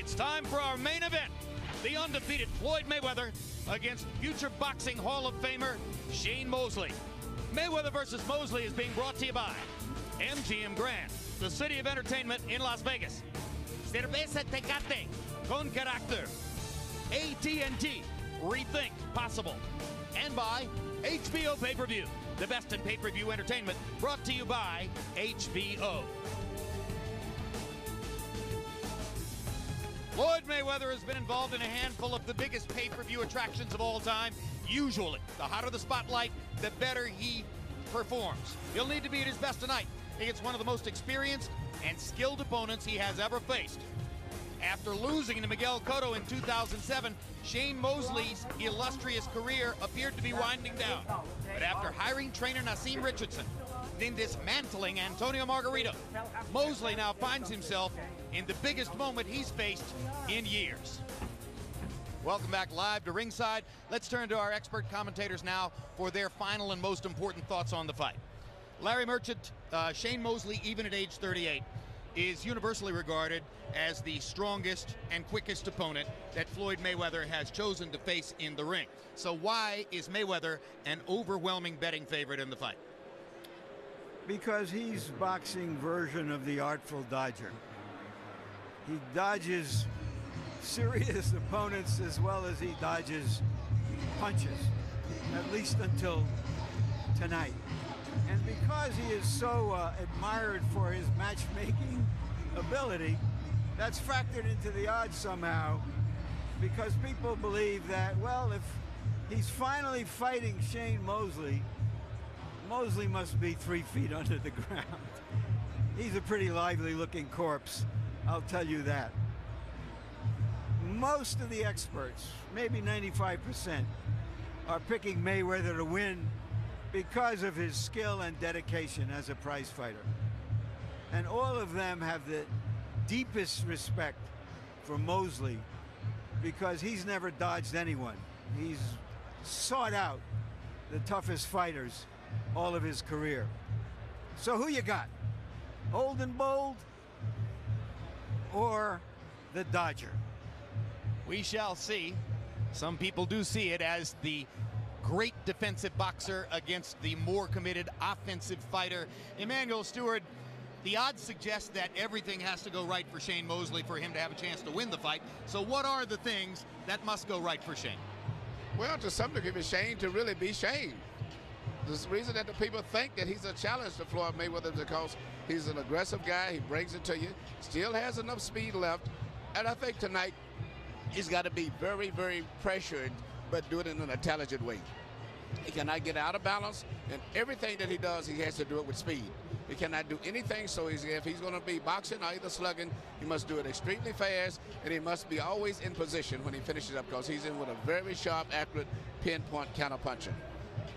It's time for our main event. The undefeated Floyd Mayweather against future boxing Hall of Famer Shane Mosley. Mayweather versus Mosley is being brought to you by MGM Grand, the city of entertainment in Las Vegas. Cerveza Tecate con carácter. AT&T, rethink possible. And by HBO Pay-Per-View, the best in pay-per-view entertainment, brought to you by HBO. Floyd Mayweather has been involved in a handful of the biggest pay-per-view attractions of all time. Usually, the hotter the spotlight, the better he performs. He'll need to be at his best tonight against one of the most experienced and skilled opponents he has ever faced. After losing to Miguel Cotto in 2007, Shane Mosley's illustrious career appeared to be winding down. But after hiring trainer Nassim Richardson, then dismantling Antonio Margarito, Mosley now finds himself in the biggest moment he's faced in years. Welcome back live to ringside. Let's turn to our expert commentators now for their final and most important thoughts on the fight. Larry Merchant, Shane Mosley, even at age 38, is universally regarded as the strongest and quickest opponent that Floyd Mayweather has chosen to face in the ring. So why is Mayweather an overwhelming betting favorite in the fight? Because he's boxing version of the Artful Dodger. He dodges serious opponents as well as he dodges punches, at least until tonight. And because he is so admired for his matchmaking ability, that's factored into the odds somehow, because people believe that, well, if he's finally fighting Shane Mosley, Mosley must be 3 feet under the ground. He's a pretty lively looking corpse, I'll tell you that. Most of the experts, maybe 95%, are picking Mayweather to win because of his skill and dedication as a prize fighter. And all of them have the deepest respect for Mosley because he's never dodged anyone. He's sought out the toughest fighters all of his career. So who you got? Old and bold or the Dodger? We shall see. Some people do see it as the great defensive boxer against the more committed offensive fighter. Emmanuel Stewart, the odds suggest that everything has to go right for Shane Mosley for him to have a chance to win the fight. So what are the things that must go right for Shane? Well, to some degree, it's Shane to really be Shane. The reason that the people think that he's a challenge to Floyd Mayweather is because he's an aggressive guy. He brings it to you, still has enough speed left. And I think tonight he's got to be very, very pressured, but do it in an intelligent way. He cannot get out of balance, and everything that he does, he has to do it with speed. He cannot do anything so easy. If he's going to be boxing or either slugging, he must do it extremely fast, and he must be always in position when he finishes up because he's in with a very sharp, accurate, pinpoint counterpuncher.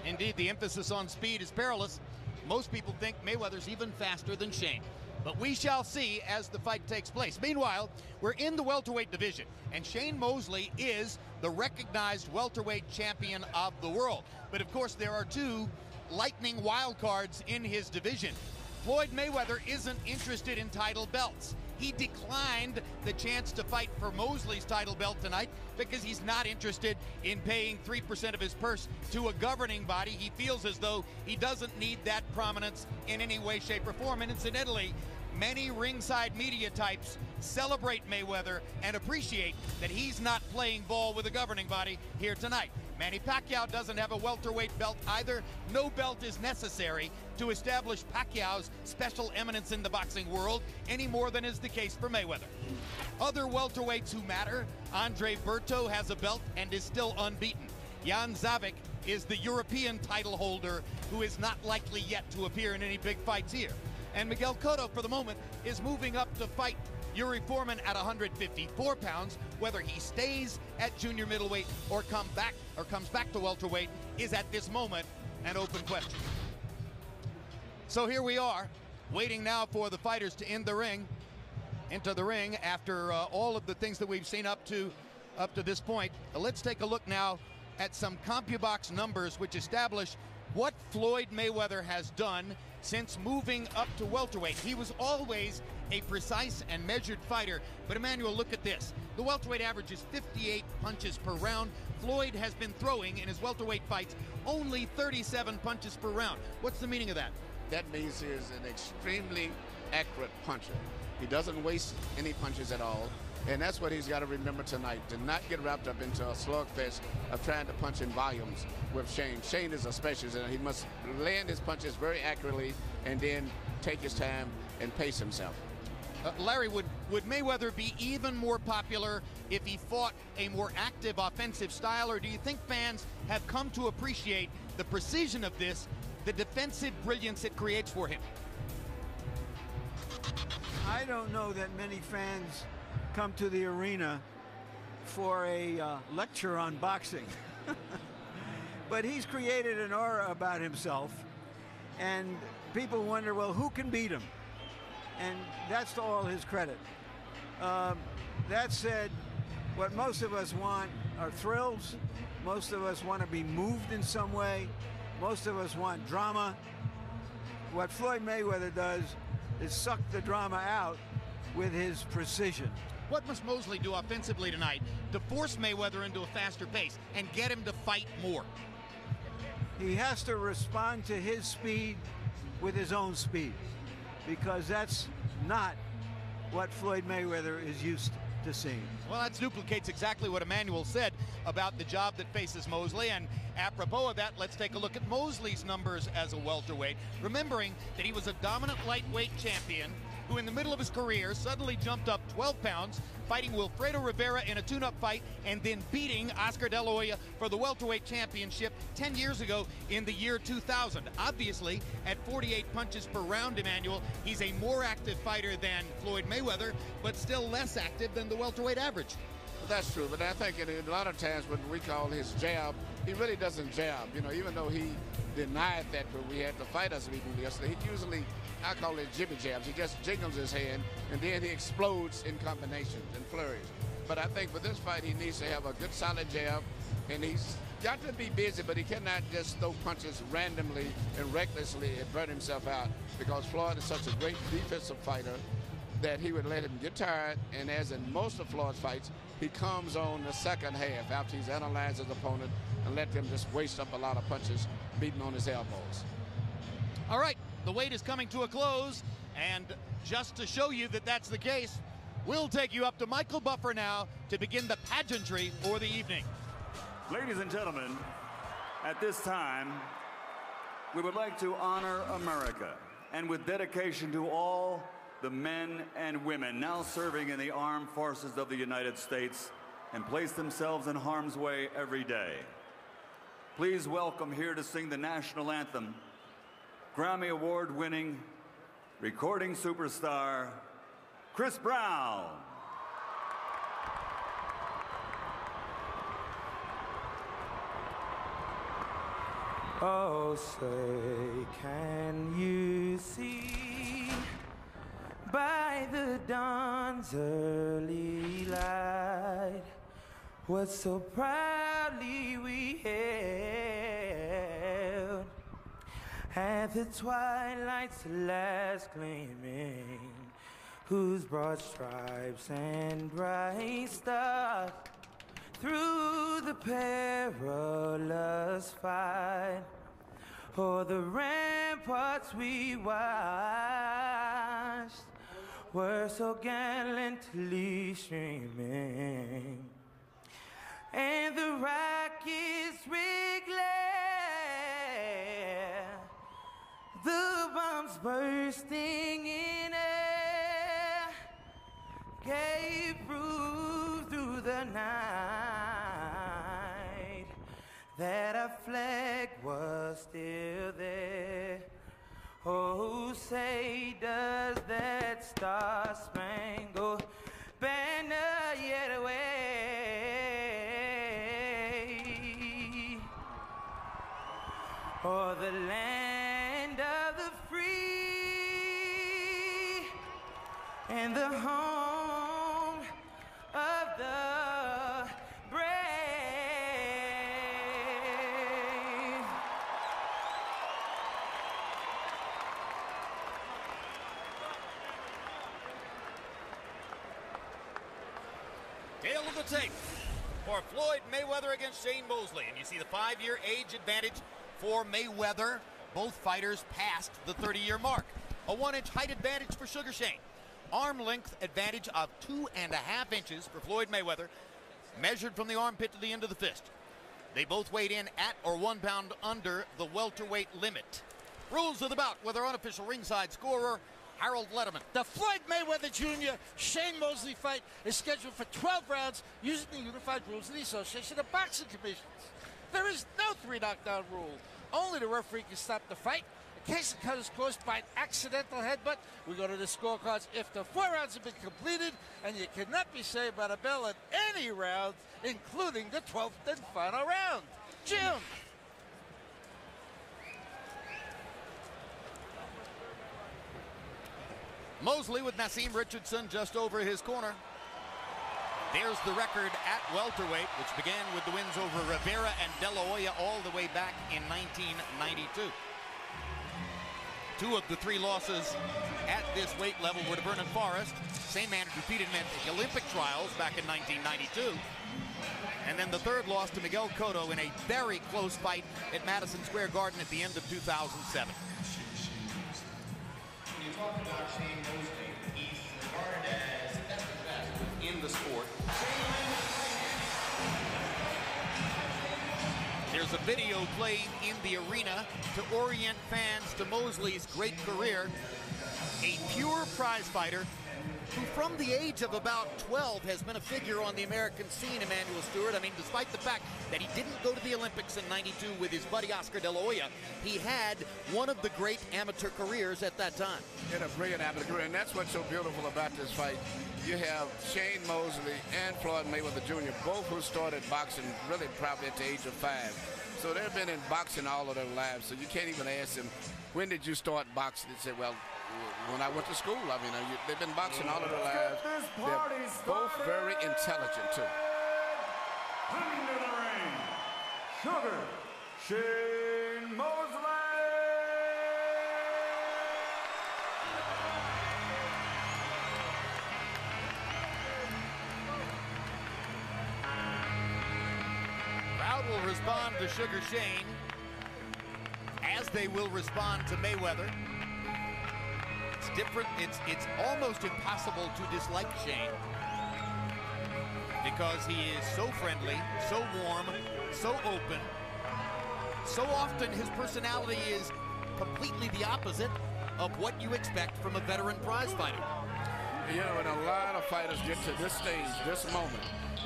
Indeed, the emphasis on speed is perilous. Most people think Mayweather's even faster than Shane. But we shall see as the fight takes place. Meanwhile, we're in the welterweight division, and Shane Mosley is the recognized welterweight champion of the world. But of course, there are two lightning wild cards in his division. Floyd Mayweather isn't interested in title belts. He declined the chance to fight for Mosley's title belt tonight because he's not interested in paying 3% of his purse to a governing body. He feels as though he doesn't need that prominence in any way, shape, or form. And incidentally, many ringside media types celebrate Mayweather and appreciate that he's not playing ball with a governing body here tonight. Manny Pacquiao doesn't have a welterweight belt either. No belt is necessary to establish Pacquiao's special eminence in the boxing world any more than is the case for Mayweather. Other welterweights who matter, Andre Berto has a belt and is still unbeaten. Jan Zavik is the European title holder who is not likely yet to appear in any big fights here. And Miguel Cotto, for the moment, is moving up to fight Yuri Foreman at 154 pounds. Whether he stays at junior middleweight or comes back to welterweight is at this moment an open question. So here we are, waiting now for the fighters to enter the ring after all of the things that we've seen up to this point. Let's take a look now at some CompuBox numbers which establish what Floyd Mayweather has done since moving up to welterweight. He was always a precise and measured fighter. But Emmanuel, look at this. The welterweight average is 58 punches per round. Floyd has been throwing in his welterweight fights only 37 punches per round. What's the meaning of that? That means he is an extremely accurate puncher. He doesn't waste any punches at all. And that's what he's got to remember tonight, to not get wrapped up into a slugfest of trying to punch in volumes with Shane. Shane is a specialist, and he must land his punches very accurately and then take his time and pace himself. Larry, would Mayweather be even more popular if he fought a more active offensive style, or do you think fans have come to appreciate the precision of this, the defensive brilliance it creates for him? I don't know that many fans come to the arena for a lecture on boxing. But he's created an aura about himself, and people wonder, well, who can beat him? And that's to all his credit. That said, what most of us want are thrills. Most of us want to be moved in some way. Most of us want drama. What Floyd Mayweather does is suck the drama out with his precision. What must Mosley do offensively tonight to force Mayweather into a faster pace and get him to fight more? He has to respond to his speed with his own speed, because that's not what Floyd Mayweather is used to seeing. Well, that duplicates exactly what Emmanuel said about the job that faces Mosley. And apropos of that, let's take a look at Mosley's numbers as a welterweight, remembering that he was a dominant lightweight champion who in the middle of his career suddenly jumped up 12 pounds, fighting Wilfredo Rivera in a tune-up fight, and then beating Oscar De La Hoya for the welterweight championship 10 years ago in the year 2000. Obviously, at 48 punches per round, Emmanuel, he's a more active fighter than Floyd Mayweather, but still less active than the welterweight average. That's true, but I think a lot of times when we call his jab, he really doesn't jab. You know, even though he denied that when we had the fighters meeting yesterday, he usually, I call it jibby jabs. He just jiggles his hand, and then he explodes in combinations and flurries. But I think for this fight, he needs to have a good solid jab, and he's got to be busy, but he cannot just throw punches randomly and recklessly and burn himself out, because Floyd is such a great defensive fighter that he would let him get tired, and as in most of Floyd's fights, he comes on the second half after he's analyzed his opponent and let them just waste up a lot of punches, beating on his elbows. All right, the wait is coming to a close, and just to show you that that's the case, we'll take you up to Michael Buffer now to begin the pageantry for the evening. Ladies and gentlemen, at this time, we would like to honor America, and with dedication to all the men and women now serving in the armed forces of the United States and place themselves in harm's way every day. Please welcome here to sing the national anthem, Grammy Award-winning recording superstar, Chris Brown. Oh, say, can you see by the dawn's early light what so proudly we hailed at the twilight's last gleaming, whose broad stripes and bright stars through the perilous fight o'er the ramparts we watched were so gallantly streaming, and the rockets reglare, the bombs bursting in air, gave proof through the night that our flag was still there. Oh, say does that star-spangled banner yet wave o'er the land of the free and the home of the brave? tape for Floyd Mayweather against Shane Mosley. And you see the 5-year age advantage for Mayweather. Both fighters passed the 30-year mark. A 1-inch height advantage for Sugar Shane. Arm length advantage of 2.5 inches for Floyd Mayweather, measured from the armpit to the end of the fist. They both weighed in at or 1 pound under the welterweight limit. Rules of the bout with our unofficial ringside scorer, Harold Letterman. The Floyd Mayweather Jr. Shane Mosley fight is scheduled for 12 rounds using the unified rules of the Association of Boxing Commissions. There is no 3 knockdown rule. Only the referee can stop the fight in case the cut is caused by an accidental headbutt. We go to the scorecards if the 4 rounds have been completed, and you cannot be saved by the bell in any round, including the 12th and final round. Jim. Mosley with Naseem Richardson just over his corner. There's the record at welterweight, which began with the wins over Rivera and De La Hoya all the way back in 1992. 2 of the 3 losses at this weight level were to Vernon Forrest. Same man who defeated him at the Olympic trials back in 1992. And then the 3rd loss to Miguel Cotto in a very close fight at Madison Square Garden at the end of 2007. When you talk about Shane Mosley, he's regarded as best in the sport. There's a video playing in the arena to orient fans to Mosley's great career. A pure prize fighter who from the age of about 12 has been a figure on the American scene, Emmanuel Stewart. I mean, despite the fact that he didn't go to the Olympics in '92 with his buddy Oscar De La Hoya, he had one of the great amateur careers at that time. He had a brilliant amateur career, and that's what's so beautiful about this fight. You have Shane Mosley and Floyd Mayweather Jr., both who started boxing really probably at the age of 5. So they've been in boxing all of their lives, so you can't even ask them, when did you start boxing? They say, well, when I went to school. I mean, they've been boxing all of their lives. They're both very intelligent, too. Coming to the ring, Sugar Shane Mosley. Crowd will respond to Sugar Shane as they will respond to Mayweather. It's different. It's almost impossible to dislike Shane because he is so friendly, so warm, so open. So often his personality is completely the opposite of what you expect from a veteran prize fighter. You know, when a lot of fighters get to this stage, this moment,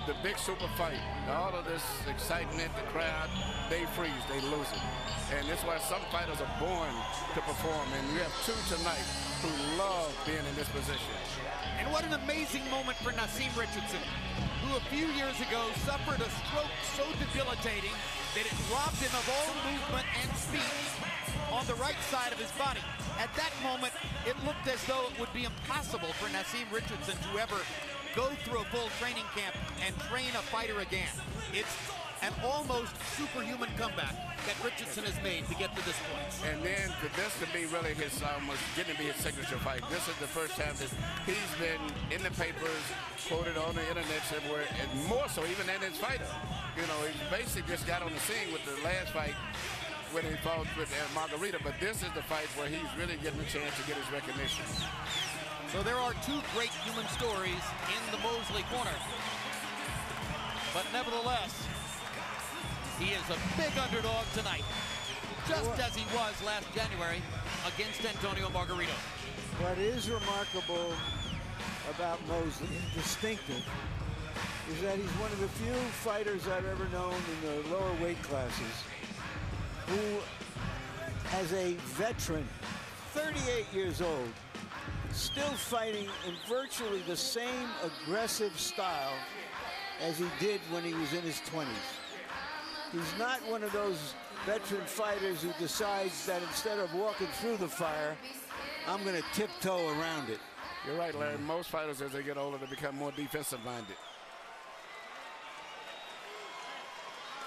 the big super fight, all of this excitement, the crowd, they freeze, they lose it. And that's why some fighters are born to perform. And you have 2 tonight who love being in this position. And what an amazing moment for Naseem Richardson, who a few years ago suffered a stroke so debilitating that it robbed him of all movement and speed on the right side of his body. At that moment, it looked as though it would be impossible for Naseem Richardson to ever go through a full training camp and train a fighter again. It's an almost superhuman comeback that Richardson has made to get to this point. And then for this to be really his, almost getting to be his signature fight. This is the first time that he's been in the papers, quoted on the internet somewhere, and more so even than his fighter. You know, he basically just got on the scene with the last fight when he fought with Margarita, but this is the fight where he's really getting a chance to get his recognition. So there are 2 great human stories in the Mosley corner. But nevertheless, he is a big underdog tonight, just as he was last January against Antonio Margarito. What is remarkable about Mosley, and distinctive, is that he's one of the few fighters I've ever known in the lower weight classes who, as a veteran, 38 years old, still fighting in virtually the same aggressive style as he did when he was in his 20s. He's not one of those veteran fighters who decides that instead of walking through the fire, I'm going to tiptoe around it. You're right, Larry. Most fighters, as they get older, they become more defensive-minded.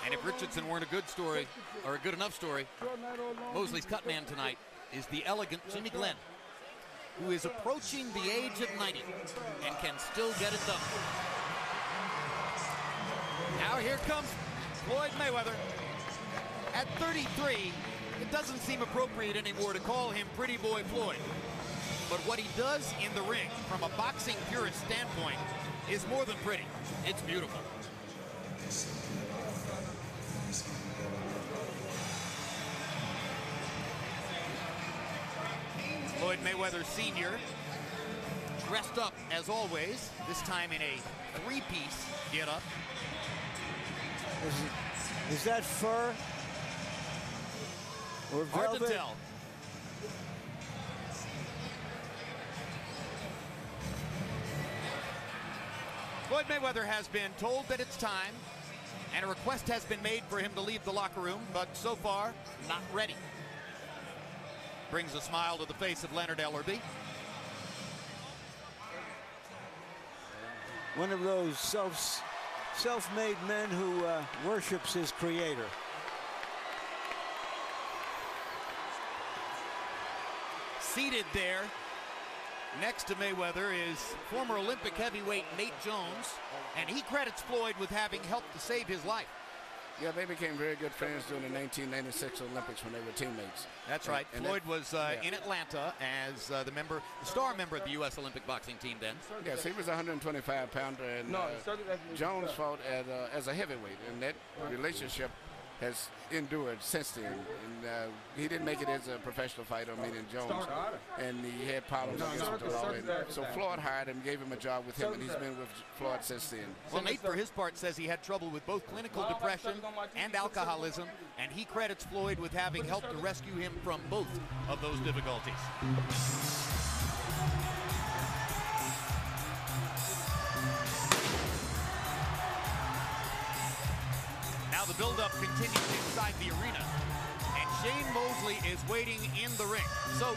And if Richardson weren't a good story, or a good enough story, Mosley's cut man tonight is the elegant Jimmy Glenn, who is approaching the age of 90 and can still get it done. here comes Floyd Mayweather. At 33, it doesn't seem appropriate anymore to call him Pretty Boy Floyd. But what he does in the ring, from a boxing purist standpoint, is more than pretty. It's beautiful. Floyd Mayweather Sr. dressed up as always, this time in a three-piece get-up. Is that fur? Or velvet? Hard to tell. Floyd Mayweather has been told that it's time, and a request has been made for him to leave the locker room, but so far, not ready. Brings a smile to the face of Leonard Ellerby. One of those self-made men who worships his creator. Seated there next to Mayweather is former Olympic heavyweight Nate Jones, and he credits Floyd with having helped to save his life. Yeah, they became very good friends during the 1996 Olympics when they were teammates. That's right. And Floyd was in Atlanta as the star member of the U.S. Olympic boxing team then. Yes, he was a 125-pounder, and Jones fought as a heavyweight, and that relationship has endured since then. And he didn't make it as a professional fighter, meaning Jones, and he had problems against him. So Floyd hired him, gave him a job with him, and he's been with Floyd since then. Well, Nate, for his part, says he had trouble with both clinical depression and alcoholism, and he credits Floyd with having helped to rescue him from both of those difficulties. Now the build-up continues inside the arena, and Shane Mosley is waiting in the ring. So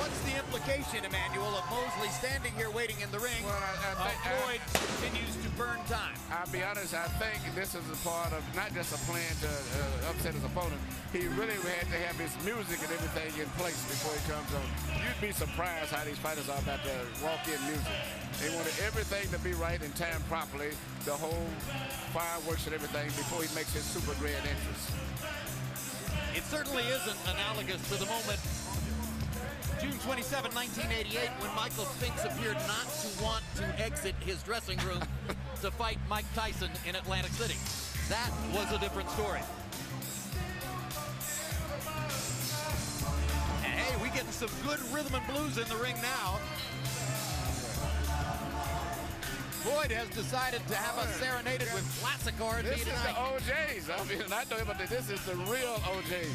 what's the implication, Emmanuel, of Mosley standing here waiting in the ring? Well, Floyd continues to burn time. I'll be honest, I think this is a part of not just a plan to upset his opponent. He really had to have his music and everything in place before he comes on. You'd be surprised how these fighters are about to walk in music. They wanted everything to be right and timed properly, the whole fireworks and everything, before he makes his super grand entrance. It certainly isn't analogous to the moment June 27, 1988, when Michael Spinks appeared not to want to exit his dressing room to fight Mike Tyson in Atlantic City. That was a different story. And hey, we getting some good rhythm and blues in the ring now. Floyd has decided to have us serenaded with classic R&B tonight. This is the OJs. I mean, I know, but this is the real OJs.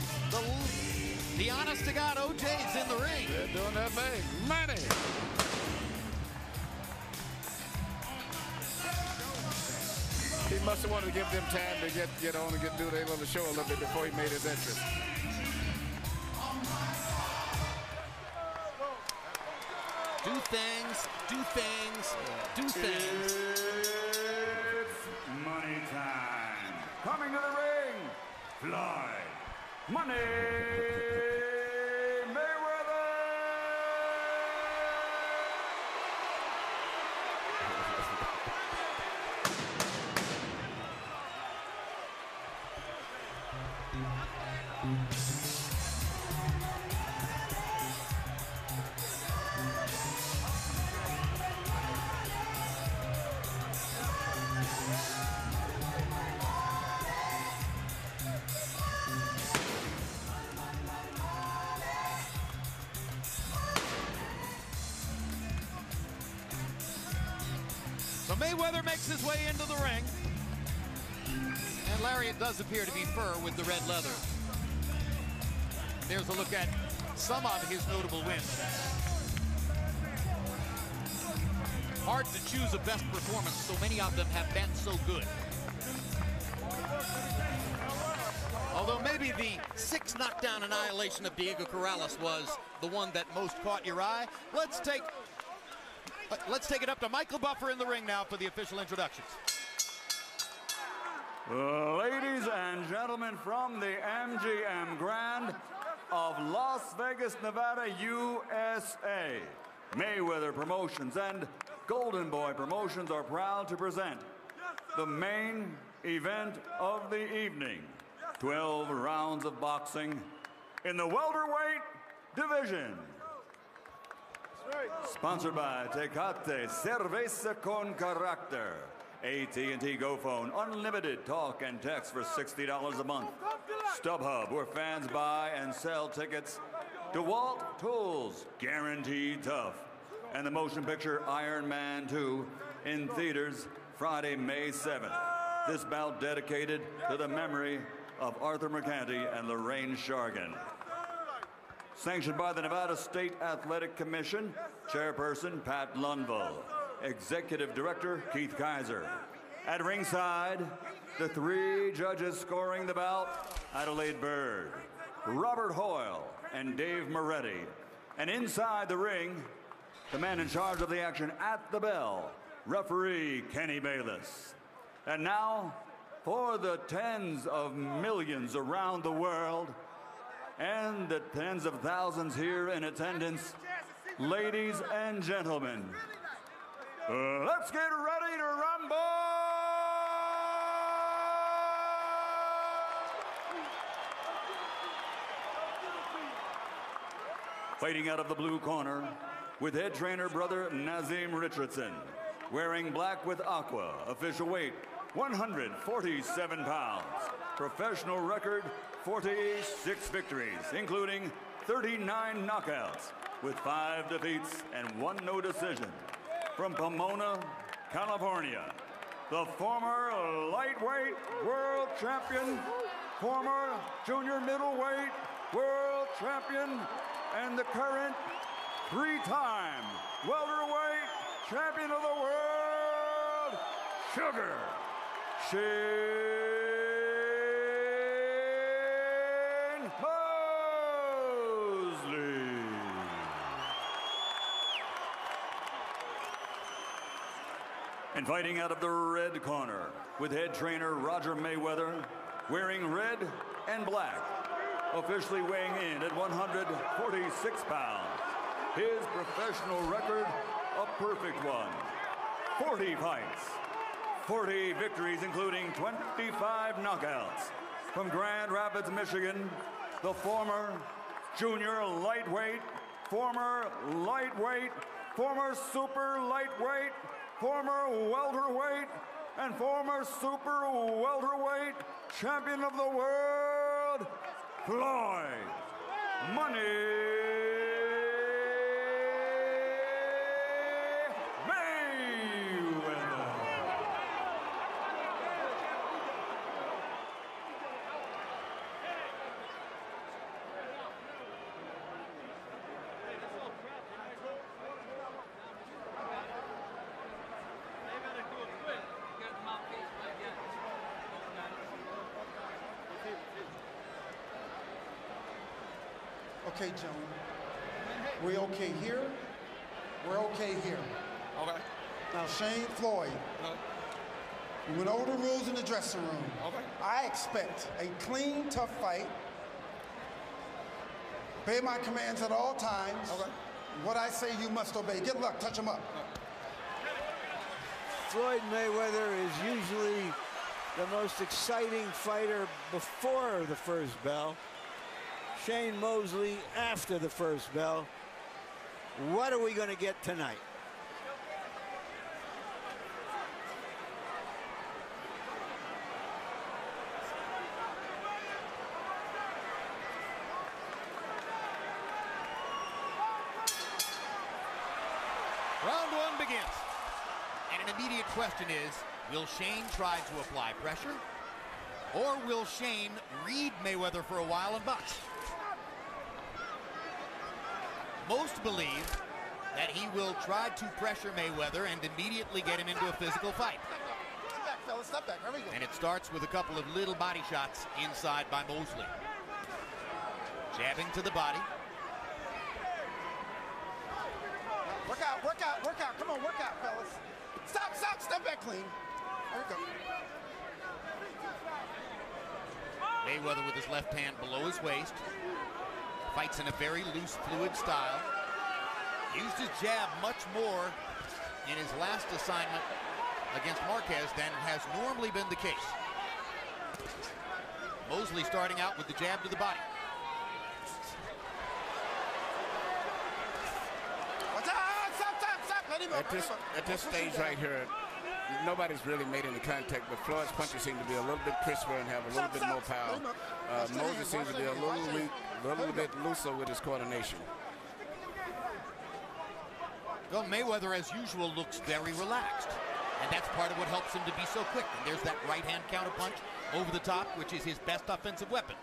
The honest-to-God OJs in the ring. They're doing their thing. Money. He must have wanted to give them time to get on and do their little show a little bit before he made his entrance. Do things, do things, do things. It's money time. Coming to the ring, Floyd Money Mayweather. So Mayweather makes his way into the ring. And Larry, it does appear to be fur with the red leather. There's a look at some of his notable wins. Hard to choose a best performance, so many of them have been so good. Although maybe the 6 knockdown annihilation of Diego Corrales was the one that most caught your eye. Let's take it up to Michael Buffer in the ring now for the official introductions. Ladies and gentlemen, from the MGM Grand of Las Vegas, Nevada, USA, Mayweather Promotions and Golden Boy Promotions are proud to present the main event of the evening. 12 rounds of boxing in the welterweight division. Sponsored by Tecate Cerveza con Carácter. AT&T Go Phone, unlimited talk and text for $60 a month. StubHub, where fans buy and sell tickets. DeWalt Tools, guaranteed tough. And the motion picture Iron Man 2 in theaters Friday, May 7th. This bout dedicated to the memory of Arthur Mercanti and Lorraine Shargan. Sanctioned by the Nevada State Athletic Commission, Chairperson Pat Lundvall, Executive Director Keith Kaiser. At ringside, the 3 judges scoring the bout, Adelaide Bird, Robert Hoyle, and Dave Moretti. And inside the ring, the man in charge of the action at the bell, referee Kenny Bayless. And now, for the tens of millions around the world and the tens of thousands here in attendance, ladies and gentlemen, let's get ready to rumble! Fighting out of the blue corner, with head trainer brother Nazim Richardson, wearing black with aqua, official weight 147 pounds, professional record 46 victories, including 39 knockouts, with 5 defeats and 1 no decision. From Pomona, California, the former lightweight world champion, former junior middleweight world champion, and the current 3-time welterweight champion of the world, Sugar Shane Mosley. And fighting out of the red corner, with head trainer Roger Mayweather, wearing red and black, officially weighing in at 146 pounds. His professional record, a perfect one. 40 fights, 40 victories, including 25 knockouts. From Grand Rapids, Michigan, the former junior lightweight, former lightweight, former super lightweight, former welterweight, and former super welterweight champion of the world, Floyd Mayweather. Okay, gentlemen. We're okay here. We're okay here. Okay. Now, Shane Floyd, we went over the rules in the dressing room. Okay. I expect a clean, tough fight. Obey my commands at all times. Okay. What I say, you must obey. Good luck. Touch him up. Floyd Mayweather is usually the most exciting fighter before the first bell. Shane Mosley after the first bell. What are we going to get tonight? Round 1 begins. And an immediate question is, will Shane try to apply pressure? Or will Shane read Mayweather for a while and box? Most believe that he will try to pressure Mayweather and immediately get him into a physical fight. Step back, fellas, step back. There we go. And it starts with a couple of little body shots inside by Mosley. Jabbing to the body. Work out, work out, work out. Come on, work out, fellas. Stop, stop, step back clean. There we go. Mayweather with his left hand below his waist. Fights in a very loose, fluid style. Used his jab much more in his last assignment against Marquez than has normally been the case. Mosley starting out with the jab to the body. At this stage right here, nobody's really made any contact, but Floyd's punches seem to be a little bit crisper and have a little bit more power. Mosley seems to be a little weak, a little bit looser with his coordination. Well, Mayweather, as usual, looks very relaxed. And that's part of what helps him to be so quick. And there's that right-hand counterpunch over the top, which is his best offensive weapon.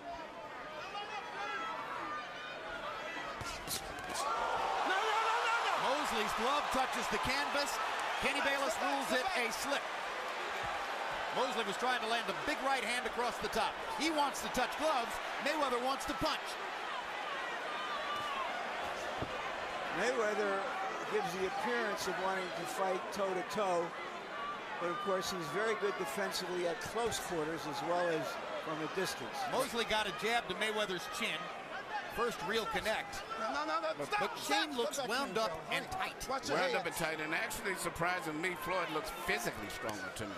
Mosley's glove touches the canvas. Kenny Bayless rules it a slip. Mosley was trying to land a big right hand across the top. He wants to touch gloves. Mayweather wants to punch. Mayweather gives the appearance of wanting to fight toe-to-toe, but of course he's very good defensively at close quarters as well as from a distance. Mosley got a jab to Mayweather's chin. First real connect. But Shane looks wound up and tight. Wound up and tight, and actually surprising me, Floyd looks physically stronger to me.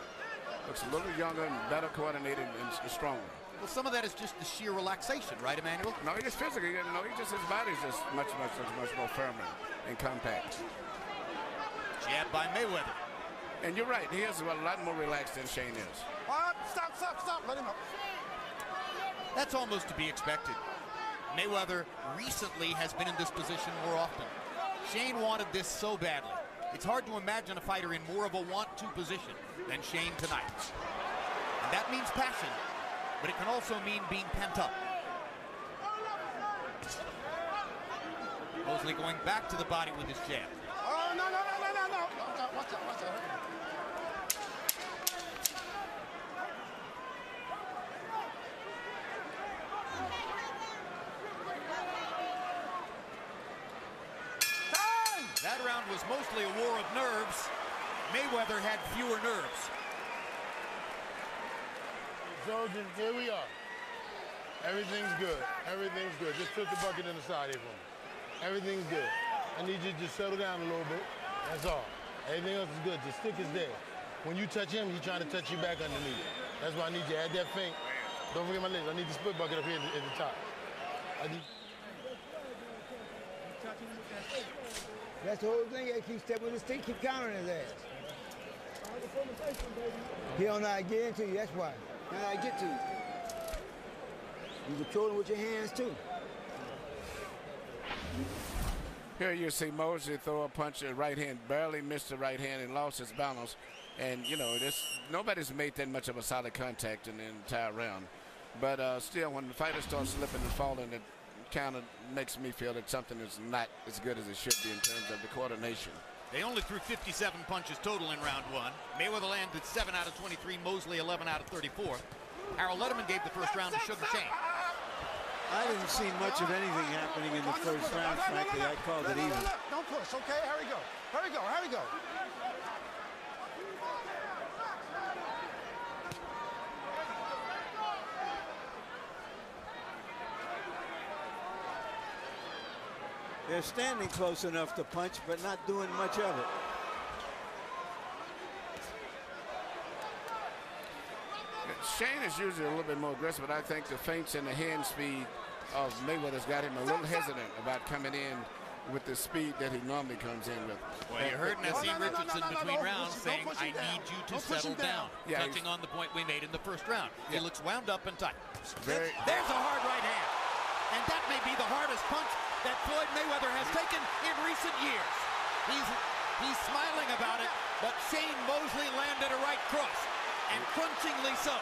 Looks a little younger and better coordinated and stronger. Well, some of that is just the sheer relaxation, right, Emmanuel? No, he just physically, you know, his body's just much more firmer and compact. Jab by Mayweather. And you're right, he is a lot more relaxed than Shane is. Stop, let him up. That's almost to be expected. Mayweather recently has been in this position more often. Shane wanted this so badly. It's hard to imagine a fighter in more of a want-to position than Shane tonight. And that means passion, but it can also mean being pent up. Mosley going back to the body with his jab. Oh, no. Watch out. That round was mostly a war of nerves. Mayweather had fewer nerves. Soldier, here we are. Everything's good. Just put the bucket in the side here for me. Everything's good. I need you to just settle down a little bit. That's all. Everything else is good. The stick is there. When you touch him, he's trying to touch you back underneath. That's why I need you to add that feint. Don't forget my legs. I need the split bucket up here at the top. That's the whole thing. You keep stepping with the stick, keep countering his ass. He don't know how to get into you, that's why. He don't know how to get to you. You control him with your hands, too. Here you see Mosley throw a punch at right hand, barely missed the right hand and lost his balance. And, you know, nobody's made that much of a solid contact in the entire round. But still, when the fighter starts slipping and falling, it kind of makes me feel that something is not as good as it should be in terms of the coordination. They only threw 57 punches total in round one. Mayweather landed 7 out of 23, Mosley 11 out of 34. Harold Letterman gave the first round to Sugar Shane. I didn't see much of anything happening in the first round, frankly. I called it even. Don't push, okay? Here we go. They're standing close enough to punch, but not doing much of it. Shane is usually a little bit more aggressive, but I think the feints and the hand speed of Mayweather's got him a little hesitant about coming in with the speed that he normally comes in with. Well, you heard Nassim Richardson between rounds saying, I need you to settle down. Yeah, touching on the point we made in the first round. Yeah. He looks wound up and tight. There's a hard right hand. And that may be the hardest punch that Floyd Mayweather has taken in recent years. He's smiling about it, but Shane Mosley landed a right cross, and crunchingly so.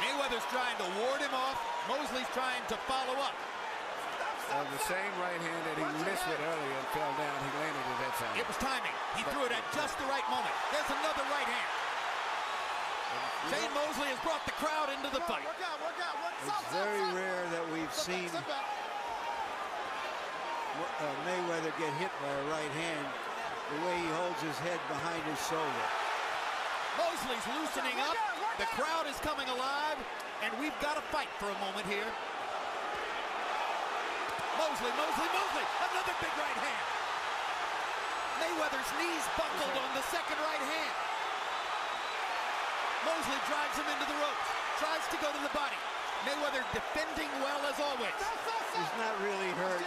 Mayweather's trying to ward him off. Mosley's trying to follow up. The same right hand that he missed with earlier and fell down, he landed it that time. It was timing. He threw it at just the right moment. There's another right hand. Shane Mosley has brought the crowd into the fight. It's very rare that we've seen Mayweather get hit by a right hand the way he holds his head behind his shoulder. Mosley's loosening up. The crowd is coming alive, and we've got to fight for a moment here. Mosley, another big right hand. Mayweather's knees buckled on the second right hand. Mosley drives him into the ropes, tries to go to the body. Mayweather defending well as always. He's not really hurt.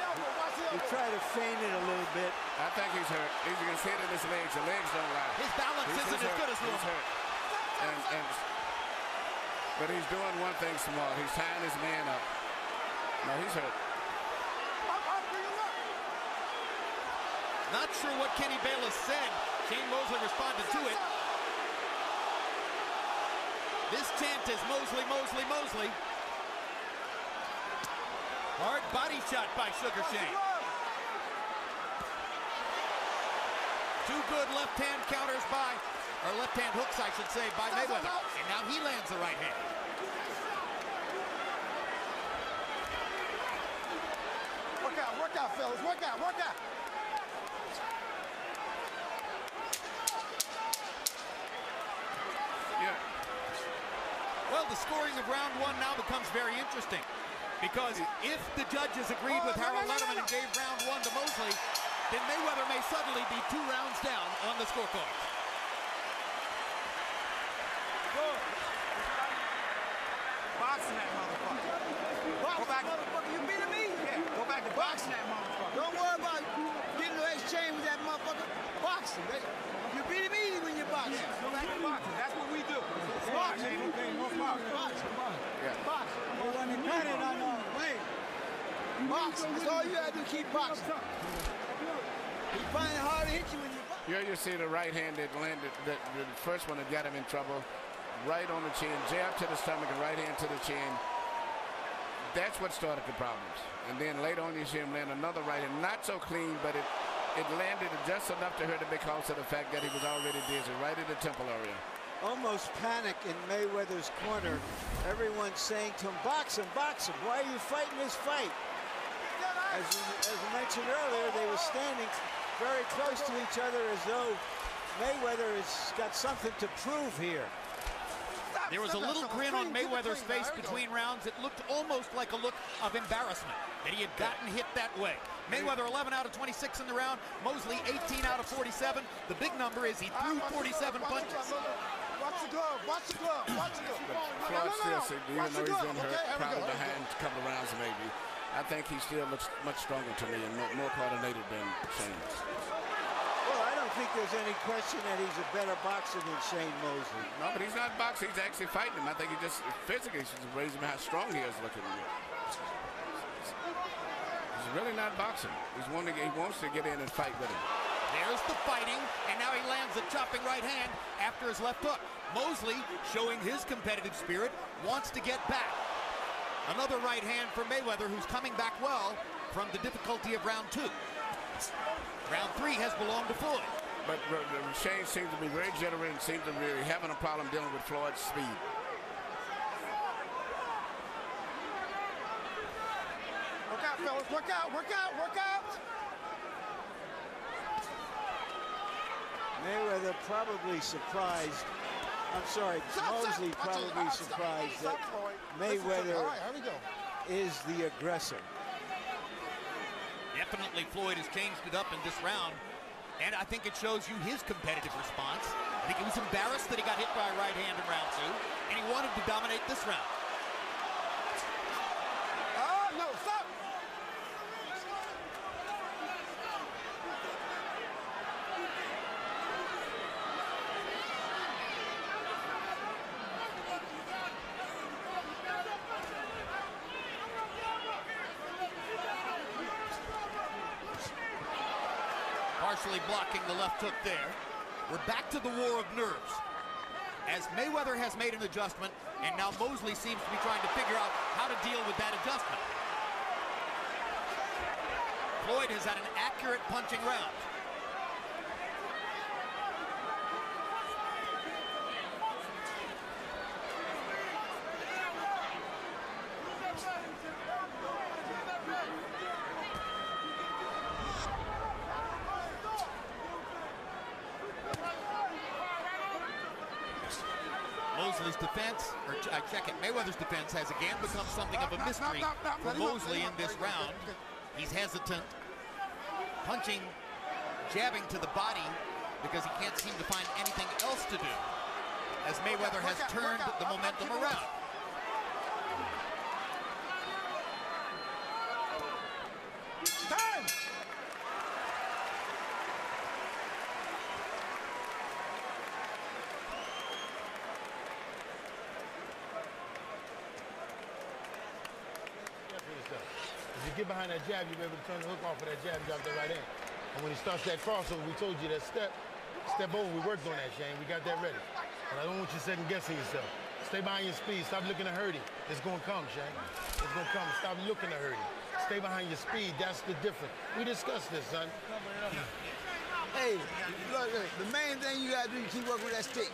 He tried to feint it a little bit. I think he's hurt. He's going to hit in his legs. The legs don't lie. His balance isn't as good as normal. He's hurt. But he's doing one thing smart. He's tying his man up. No, he's hurt. Not sure what Kenny Bayless said. Shane Mosley responded to it. This chant is Mosley, Mosley, Mosley. Hard body shot by Sugar Shane. Two good left-hand counters by, or left-hand hooks, I should say, by Mayweather. And now he lands the right hand. Work out, fellas. Work out. Yeah. Well, the scoring of round one now becomes very interesting. Because if the judges agreed with Harold Letterman and gave round one to Mosley, then Mayweather may suddenly be 2 rounds down on the scorecard. Boxing that motherfucker. Go back. Motherfucker, you beating me? Yeah. Go back to boxing that motherfucker. Don't worry about getting no exchange with that motherfucker. Boxing. You beating me when you're boxing. Yeah. Go back to boxing. That's what we do. Boxing. Boxing. Yeah. Boxing. We're going to cut it on the way. Boxing. That's all you have to do. Keep boxing. He find it hard to hit you when you box. Here you see the right hand that landed, the first one that got him in trouble. Right on the chin, jab to the stomach and right hand to the chin. That's what started the problems. And then later on you see him land another right hand, not so clean, but it landed just enough to hurt him because of the fact that he was already dizzy, right in the temple area. Almost panic in Mayweather's corner. Everyone's saying to him, box him, box him. Why are you fighting this fight? As I mentioned earlier, they were standing very close to each other as though Mayweather has got something to prove here. There was a little grin on Mayweather's face between rounds. It looked almost like a look of embarrassment that he had gotten hit that way. Mayweather 11 out of 26 in the round. Mosley 18 out of 47. The big number is he threw 47 punches. Watch the glove. Watch the glove. Watch the glove. Floyd still said, even though he's been hurt, probably behind a couple of rounds maybe, I think he still looks much stronger to me and more coordinated than Shane. Well, I don't think there's any question that he's a better boxer than Shane Mosley. No, but he's not boxing. He's actually fighting him. I think he just physically should raise him how strong he is looking. He's really not boxing. He wants to get in and fight with him. There's the fighting, and now he lands a chopping right hand after his left hook. Mosley, showing his competitive spirit, wants to get back. Another right hand for Mayweather, who's coming back well from the difficulty of round 2. Round 3 has belonged to Floyd. But Shane seems to be very generous and seems to be having a problem dealing with Floyd's speed. Work out, fellas. Work out. Mayweather probably surprised. I'm sorry, Mosley probably surprised that Mayweather is the aggressor. Definitely Floyd has changed it up in this round, and I think it shows you his competitive response. I think he was embarrassed that he got hit by a right hand in round 2, and he wanted to dominate this round. No, stop! Partially blocking the left hook there. We're back to the war of nerves, as Mayweather has made an adjustment, and now Mosley seems to be trying to figure out how to deal with that adjustment. Floyd has had an accurate punching round. Mosley's defense, or I check it, Mayweather's defense has again become something of a mystery for Mosley in this round. He's hesitant, punching jabbing to the body because he can't seem to find anything else to do, as Mayweather has turned the momentum around. Time! If you get behind that jab, you'll be able to turn the hook off of that jab, drop that right in. And when he starts that crossover, we told you that step over, we worked on that, Shane. We got that ready. But I don't want you second guessing yourself. Stay behind your speed. Stop looking to hurt him. It's going to come, Shane. It's going to come. Stop looking to hurt him. Stay behind your speed. That's the difference. We discussed this, son. Hey, look, the main thing you gotta do is keep working with that stick.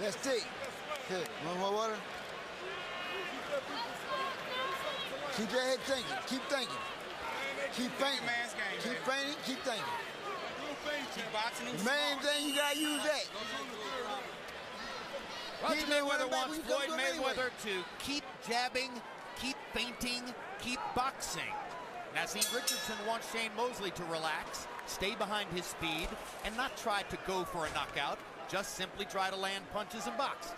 That stick. Here, want more water? Keep your head thinking. Keep thinking. Keep fainting. Keep fainting. Keep thinking. The main thing you gotta use that. Roger Mayweather wants Floyd Mayweather to keep jabbing, keep feinting, keep boxing. Naseem Richardson wants Shane Mosley to relax, stay behind his speed, and not try to go for a knockout, just simply try to land punches and box.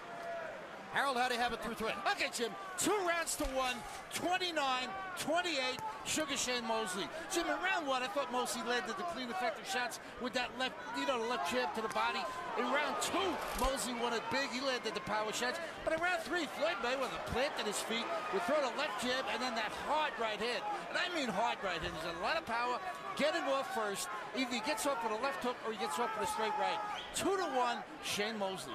Harold, how do you have it through 3? Okay, Jim, 2 rounds to 1, 29-28, Sugar Shane Mosley. Jim, in round 1, I thought Mosley landed the clean, effective shots with that left, the left jab to the body. In round 2, Mosley won it big. He landed the power shots. But in round 3, Floyd Mayweather planted his feet, would throw the left jab, and then that hard right hand. And I mean hard right hand. There's a lot of power getting off first. Either he gets off with a left hook or he gets off with a straight right. 2-1, Shane Mosley.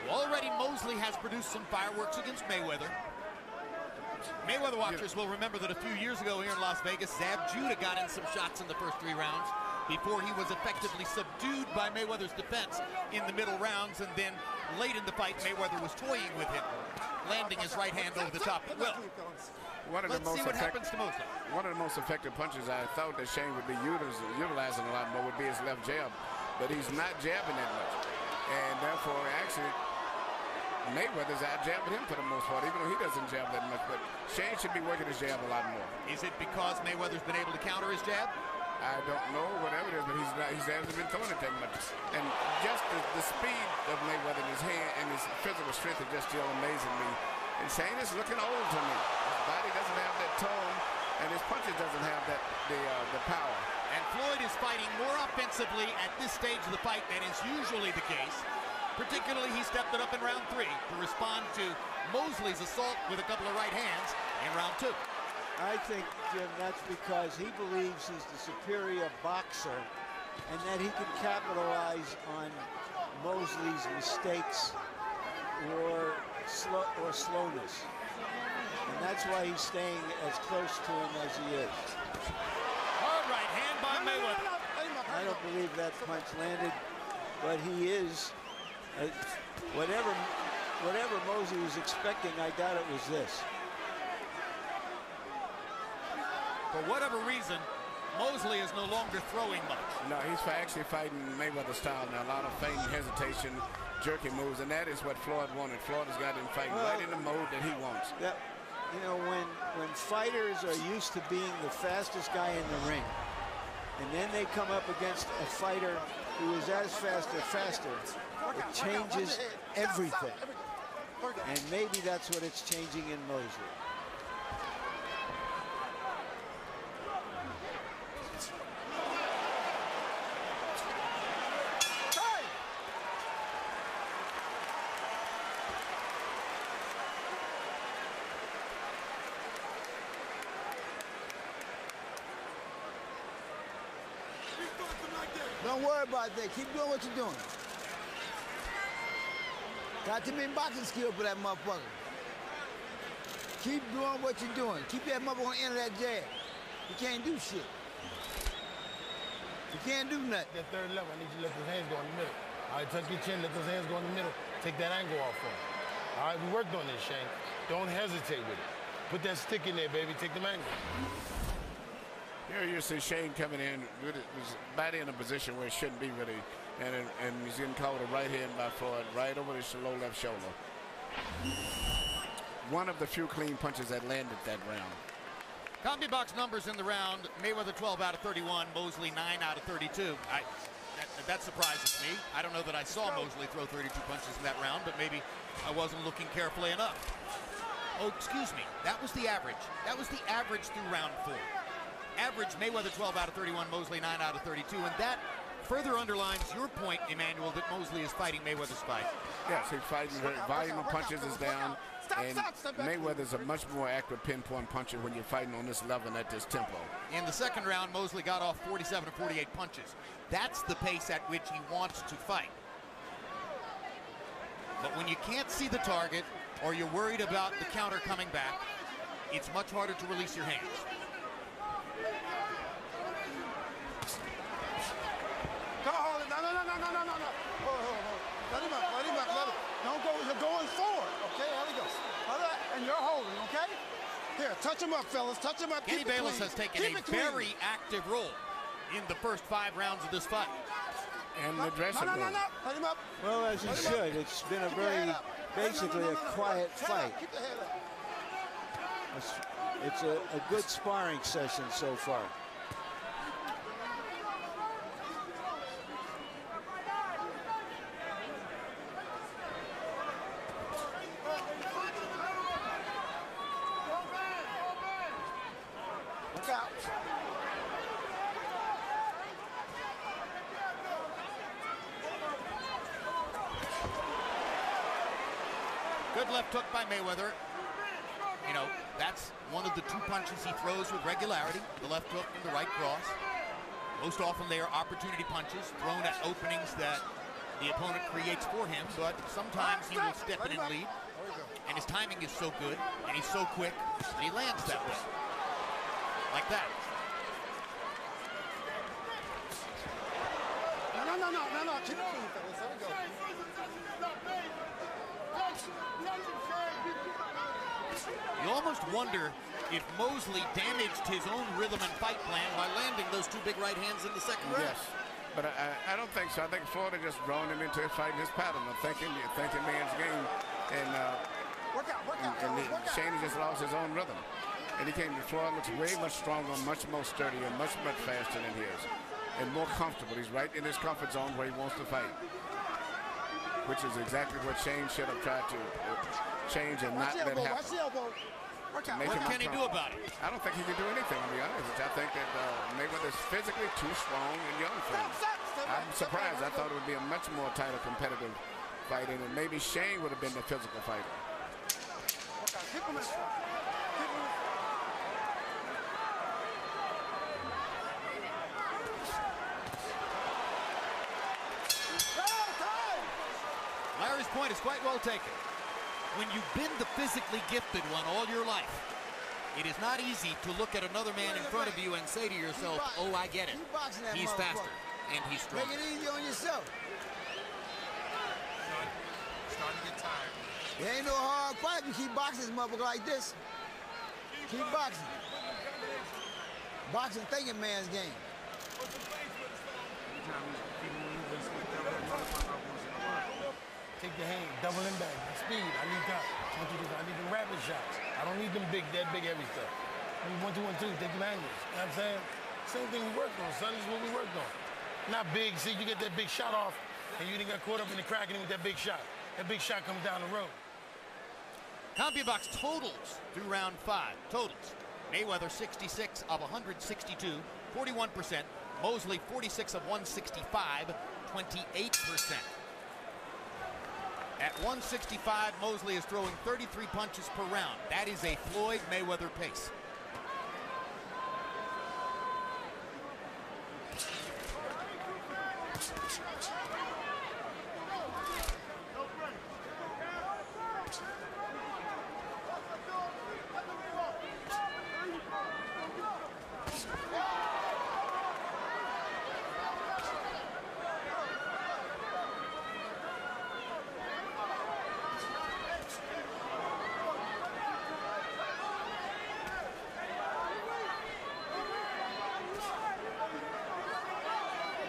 Already Mosley has produced some fireworks against Mayweather. Mayweather watchers will remember that a few years ago here in Las Vegas, Zab Judah got in some shots in the first 3 rounds before he was effectively subdued by Mayweather's defense in the middle rounds, and then late in the fight, Mayweather was toying with him, landing his right hand over the top. Well, let's see what happens to Mosley. One of the most effective punches I thought that Shane would be utilizing a lot more would be his left jab, but he's not jabbing that much, and therefore, actually, Mayweather's out-jabbing him for the most part, even though he doesn't jab that much. But Shane should be working his jab a lot more. Is it because Mayweather's been able to counter his jab? I don't know, whatever it is, but he hasn't been throwing it that much. And just the speed of Mayweather in his hand and his physical strength is just still amazing me. And Shane is looking old to me. His body doesn't have that tone, and his punches doesn't have that the power. And Floyd is fighting more offensively at this stage of the fight than is usually the case. Particularly, he stepped it up in round 3 to respond to Mosley's assault with a couple of right hands in round 2. I think, Jim, that's because he believes he's the superior boxer and that he can capitalize on Mosley's mistakes or slowness. And that's why he's staying as close to him as he is. Hard right hand by Mayweather. I don't believe that punch landed, but he is... whatever Mosley was expecting, I doubt it was this. For whatever reason, Mosley is no longer throwing much. No, he's actually fighting Mayweather style now. A lot of feint, hesitation, jerky moves, and that is what Floyd wanted. Floyd has got him fighting right in the mode that he wants. When fighters are used to being the fastest guy in the ring, and then they come up against a fighter who is as fast or faster, it changes everything. And maybe that's what it's changing in Mosley. Don't worry about that. Keep doing what you're doing. Got too many boxing skills for that motherfucker. Keep doing what you're doing. Keep that motherfucker on the end of that jab. You can't do shit. You can't do nothing. That third level, I need you to let those hands go in the middle. All right, tuck your chin, let those hands go in the middle. Take that angle off for him. All right, we worked on this, Shane. Don't hesitate with it. Put that stick in there, baby. Take the angle. Here you see Shane coming in with his body in a position where it shouldn't be really. and he's getting caught with a right hand by Floyd, right over his low left shoulder. One of the few clean punches that landed that round. CompuBox numbers in the round: Mayweather 12 out of 31, Mosley 9 out of 32. That surprises me. I don't know that I saw Mosley throw 32 punches in that round, but maybe I wasn't looking carefully enough. Oh, excuse me. That was the average. That was the average through round 4. Average Mayweather 12 out of 31, Mosley 9 out of 32, and that further underlines your point, Emmanuel, that Mosley is fighting Mayweather's fight. Yes, he's fighting. Volume of punches is down, and Mayweather's a much more accurate pinpoint puncher when you're fighting on this level and at this tempo. In the second round, Mosley got off 47 to 48 punches. That's the pace at which he wants to fight. But when you can't see the target or you're worried about the counter coming back, it's much harder to release your hands. No. Let him up. Don't go. You're going forward. Okay, there we go. And you're holding, okay? Here, touch him up, fellas. Touch him up. Kenny Bayless has taken a very active role in the first 5 rounds of this fight. And the dressing room. No. Let him up. Well, as he should. It's been a very, basically a quiet fight. Keep the head up. It's a good sparring session so far. Look out. Good left hook by Mayweather. You know, that's one of the 2 punches he throws with regularity, the left hook and the right cross. Most often they are opportunity punches thrown at openings that the opponent creates for him, but sometimes he will step in and lead. And his timing is so good, and he's so quick, that he lands that way. Like that. No. Keep it clean, fellas. There we go. You almost wonder if Mosley damaged his own rhythm and fight plan by landing those 2 big right hands in the second round. Yes, but I don't think so. I think Floyd had just drawn him into fighting his pattern of thinking man's game, and Shane has just lost his own rhythm. And he came to Floyd, looks way much stronger, much more sturdy, and much faster than his, and more comfortable. He's right in his comfort zone where he wants to fight, which is exactly what Shane should have tried to change and not let happen. Watch the elbow. What can he do about it? I don't think he can do anything, to be honest. I think that Mayweather's physically too strong and young for him. I'm surprised. I thought it would be a much more tighter competitive fight, and maybe Shane would have been the physical fighter. Keep him in. Larry's point is quite well taken. When you've been the physically gifted one all your life, it is not easy to look at another man in front of you and say to yourself, oh, I get it. He's faster and he's stronger. Make it easy on yourself. Starting to get tired. There ain't no hard fight if you keep boxing this motherfucker like this. Keep boxing. Boxing thinking man's game. Take the hand, double him back, speed. I need that. I need them rapid shots. I don't need them big heavy stuff. I need 1, 2, 1, 2. Take them angles. You know what I'm saying? Same thing we worked on, son. This is what we worked on. Not big. See, you get that big shot off, and you didn't get caught up in the cracking with that big shot. That big shot comes down the road. CompuBox totals through round 5. Totals. Mayweather 66 of 162, 41%. Mosley 46 of 165, 28%. At 165, Mosley is throwing 33 punches per round. That is a Floyd Mayweather pace.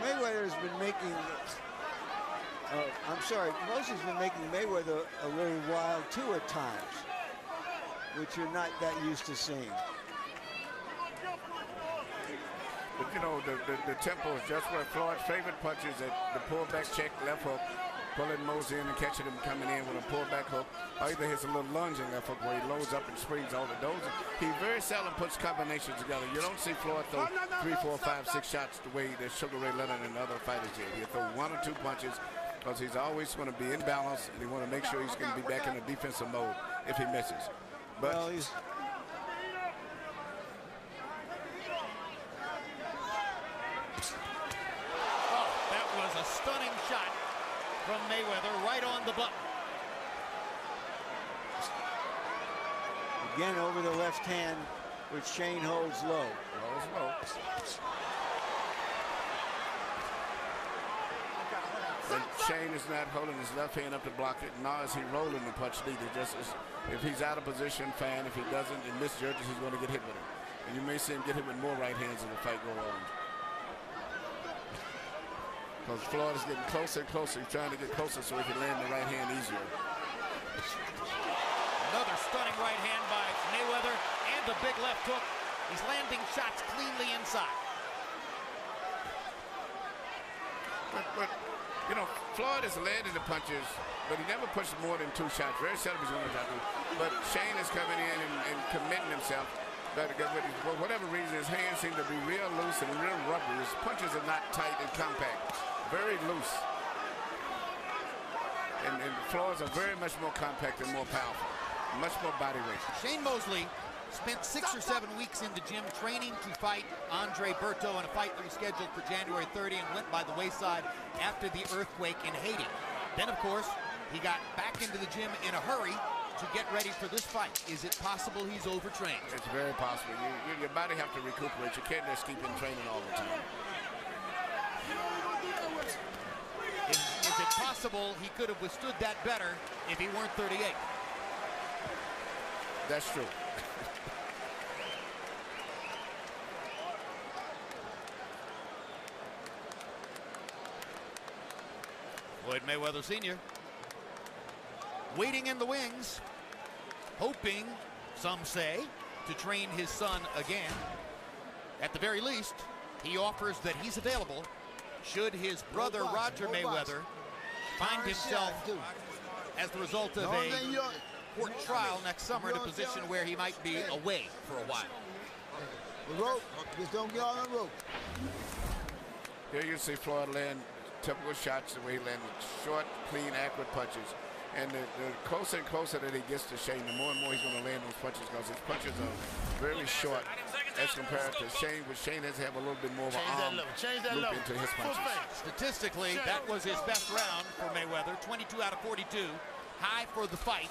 Mayweather has been making I'm sorry, Mosley's been making Mayweather a little wild too at times, which you're not that used to seeing. But you know, the tempo is just where Floyd's favorite punches at the pullback check, left hook, pulling Mosley in and catching him coming in with a pullback hook, or either hits a little lunging left hook where he loads up and springs all the those. He very seldom puts combinations together. You don't see Floyd throw 3, 4, 5, 6 shots the way that Sugar Ray Leonard and other fighters did. He'll throw 1 or 2 punches because he's always going to be in balance and he want to make sure he's going to be back in the defensive mode if he misses. But well, he's a stunning shot from Mayweather right on the button. Again over the left hand, which Shane holds low. Holds low. And Shane is not holding his left hand up to block it, nor is he rolling the punch neither. Just as if he's out of position, fine. If he doesn't and misjudges, he's going to get hit with it. And you may see him get hit with more right hands as the fight goes on. Because Floyd is getting closer and closer. He's trying to get closer so he can land the right hand easier. Another stunning right hand by Mayweather and a big left hook. He's landing shots cleanly inside. But you know, Floyd has landed the punches, but he never pushed more than 2 shots. Very seldom he's going to drop it. But Shane is coming in and committing himself. But for whatever reason, his hands seem to be real loose and real rubber. His punches are not tight and compact. Very loose. And Floyd's are very much more compact and more powerful. Much more body weight. Shane Mosley spent 6 or 7 weeks in the gym training to fight Andre Berto in a fight that was scheduled for January 30 and went by the wayside after the earthquake in Haiti. Then, of course, he got back into the gym in a hurry to get ready for this fight. Is it possible he's overtrained? It's very possible. Your body have to recuperate. You can't just keep in training all the time. Is it possible he could have withstood that better if he weren't 38? That's true. Floyd Mayweather Sr. waiting in the wings, hoping, some say, to train his son again. At the very least, he offers that he's available should his brother Roger Mayweather find himself as the result of a court trial next summer in a position where he might be away for a while. The rope, just don't get on the rope. Here you see Floyd land typical shots the way he landed short, clean, accurate punches. And the closer and closer that he gets to Shane, the more and more he's going to land those punches because his punches are very short as compared to Shane, but Shane has to have a little bit more of an arm loop into his punches. Statistically, that was his best round for Mayweather, 22 out of 42, high for the fight.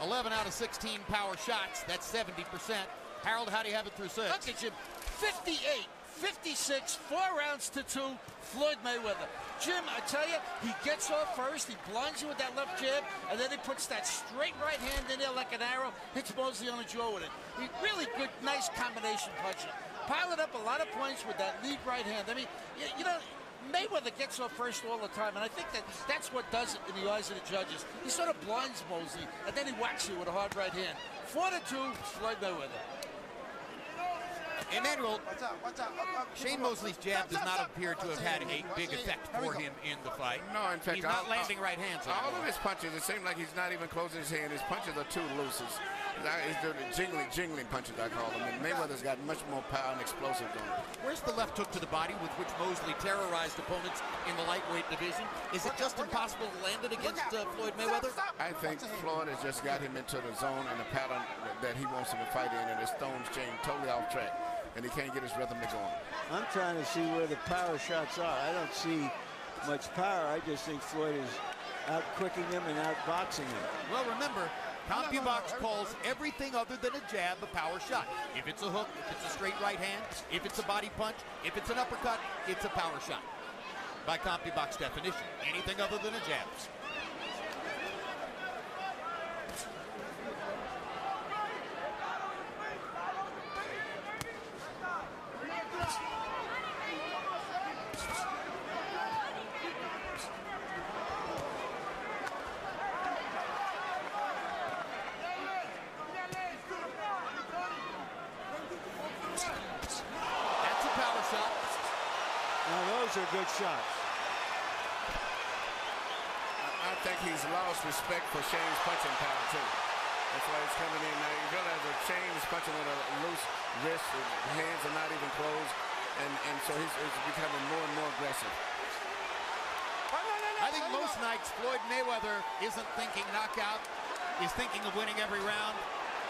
11 out of 16 power shots, that's 70%. Harold, how do you have it through 6? Look at Jim, 58, 56, 4 rounds to 2, Floyd Mayweather. Jim, I tell you, he gets off first, he blinds you with that left jab, and then he puts that straight right hand in there like an arrow, hits Mosley on the jaw with it. He really good, nice combination puncher. Piled up a lot of points with that lead right hand. I mean, you know, Mayweather gets off first all the time, and I think that's what does it in the eyes of the judges. He sort of blinds Mosley, and then he whacks you with a hard right hand. 4-2, Floyd Mayweather. Emmanuel, Shane Mosley's jab does not appear to have had a big effect for him in the fight. No, in fact, he's not landing right hands. All of his punches, it seems like he's not even closing his hand. His punches are too loose. He's doing jingling punches, I call them. And Mayweather's got much more power and explosive on him. Where's the left hook to the body with which Mosley terrorized opponents in the lightweight division? Is it just impossible to land it against Floyd Mayweather? I think Floyd has just got him into the zone and the pattern that he wants him to fight in, and his stones chain totally off track. And he can't get his rhythm to go on. I'm trying to see where the power shots are. I don't see much power. I just think Floyd is out-quicking him and out-boxing him. Well, remember, CompuBox calls everything other than a jab a power shot. If it's a hook, if it's a straight right hand, if it's a body punch, if it's an uppercut, it's a power shot. By CompuBox definition, anything other than a jab. those are good shots. I think he's lost respect for Shane's punching power, too. That's why he's coming in now. You realize that Shane is punching with a loose wrist. His hands are not even closed. And so he's becoming more and more aggressive. I think most nights Floyd Mayweather isn't thinking knockout. He's thinking of winning every round.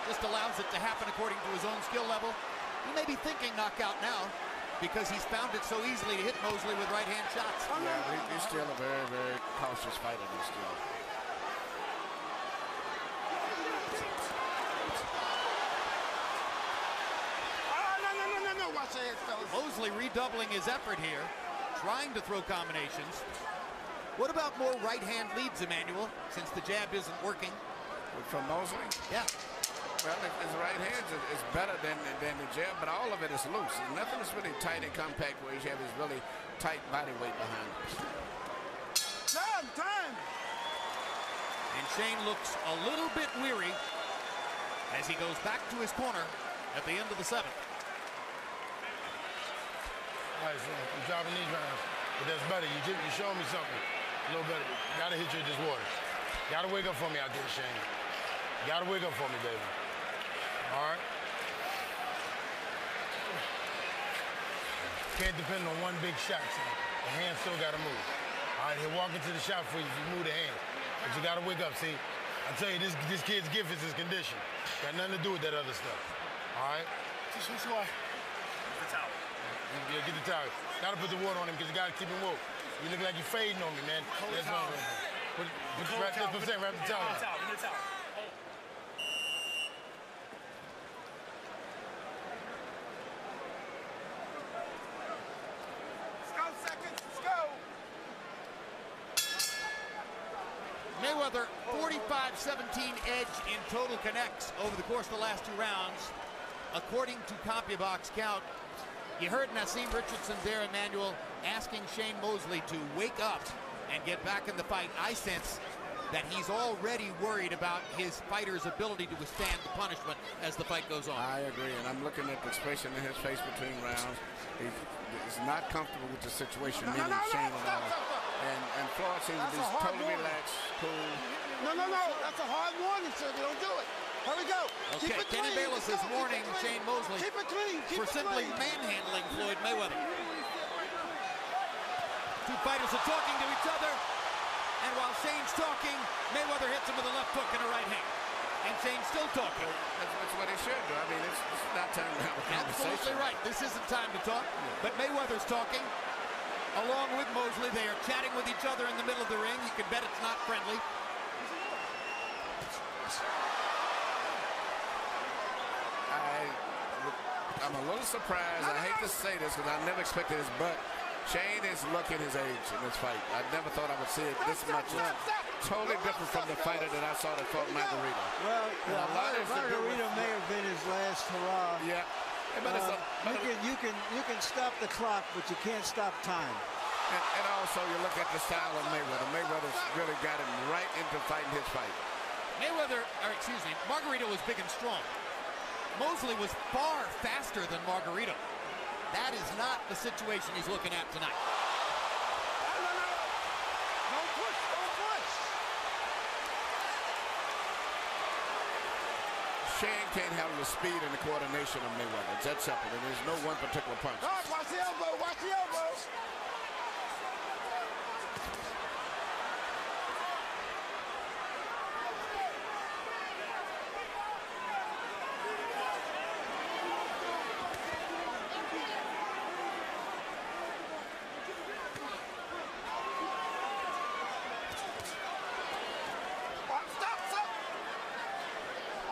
Just allows it to happen according to his own skill level. He may be thinking knockout now because he's found it so easily to hit Mosley with right-hand shots. Yeah, he's still a very, very cautious fighter. Still. Watch your head, fellas. Mosley redoubling his effort here, trying to throw combinations. What about more right-hand leads, Emmanuel, since the jab isn't working? From Mosley? Yeah. Well, his right hand is better than the jab, but all of it is loose. Nothing is really tight and compact where you have his really tight body weight behind it. Time. And Shane looks a little bit weary as he goes back to his corner at the end of the 7th. All right, so I'm dropping these rounds, but that's better. You showing me something a little better. Gotta hit you with this water. Gotta wake up for me out there, Shane. Gotta wake up for me, baby. All right? Can't depend on one big shot, son. The hand still gotta move. All right, he'll walk into the shot for you if you move the hand. But you gotta wake up, see? I tell you, this kid's gift is his condition. Got nothing to do with that other stuff. All right? This is why. The towel. Yeah, get the towel. Gotta put the water on him because you gotta keep him woke. You look like you're fading on me, man. That's what I'm saying. Wrap the towel. Let's go, seconds. Let's go. Mayweather, 45-17 edge in total connects over the course of the last 2 rounds. According to CompuBox count, you heard Nassim Richardson there, Emmanuel, asking Shane Mosley to wake up and get back in the fight. I sense that he's already worried about his fighter's ability to withstand the punishment as the fight goes on. I agree, and I'm looking at the expression in his face between rounds. He's not comfortable with the situation, meaning Shane at all. And Floyd seems to be totally relaxed, cool. No. That's a hard warning, sir. They don't do it. Here we go. Okay, Kenny Bayless is warning Shane Mosley for simply manhandling Floyd Mayweather. 2 fighters are talking to each other, and while Shane's talking, Mayweather hits him with a left hook and a right hand. And Shane's still talking. That's what he should do. I mean, it's not time to have a conversation. Absolutely right. This isn't time to talk, but Mayweather's talking. Along with Mosley, they are chatting with each other in the middle of the ring. You can bet it's not friendly. I'm a little surprised. I hate to say this because I never expected this, but Shane is looking his age in this fight. I never thought I would see it this much. It's totally different from the fighter that I saw that fought Margarito. Well, Margarito may have been his last hurrah. Yeah. You can stop the clock, but you can't stop time. And also, you look at the style of Mayweather. Mayweather's really got him right into fighting his fight. Margarito was big and strong. Mosley was far faster than Margarito. That is not the situation he's looking at tonight. Don't push. Shane can't handle the speed and the coordination of Mayweather. It's that simple. And there's no one particular punch. Watch the elbow. Watch the elbow.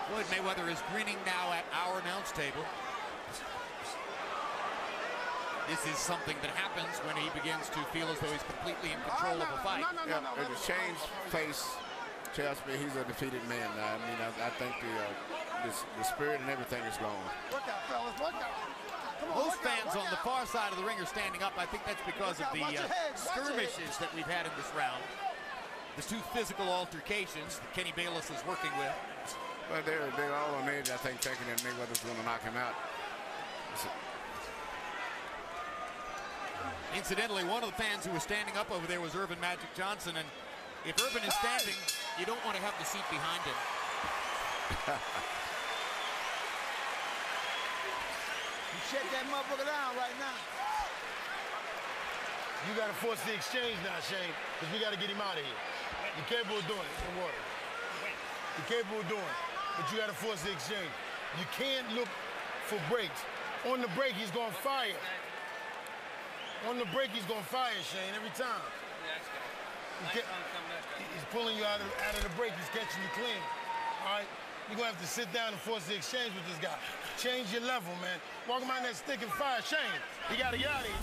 Floyd Mayweather is grinning now at our announce table. This is something that happens when he begins to feel as though he's completely in control of a fight. And Shane's face tells me he's a defeated man. I mean, I think the spirit and everything is gone. Look out, fellas. Look out. Most fans on the far side of the ring are standing up. I think that's because of the skirmishes that we've had in this round. The 2 physical altercations that Kenny Bayless is working with. Well, they're all on edge, I think, thinking that Mayweather's going to knock him out. Incidentally, one of the fans who was standing up over there was Irvin Magic Johnson, and if Irvin is standing, you don't want to have the seat behind him. You shut that motherfucker down right now. You got to force the exchange now, Shane, because we got to get him out of here. You're capable of doing it. Don't worry. You're capable of doing it, but you got to force the exchange. You can't look for breaks. On the break, he's going to fire. On the break, he's going to fire, Shane, every time. He's pulling you out of the break. He's catching you clean. All right? You're going to have to sit down and force the exchange with this guy. Change your level, man. Walk him out that stick and fire. Shane, you got to get out of here.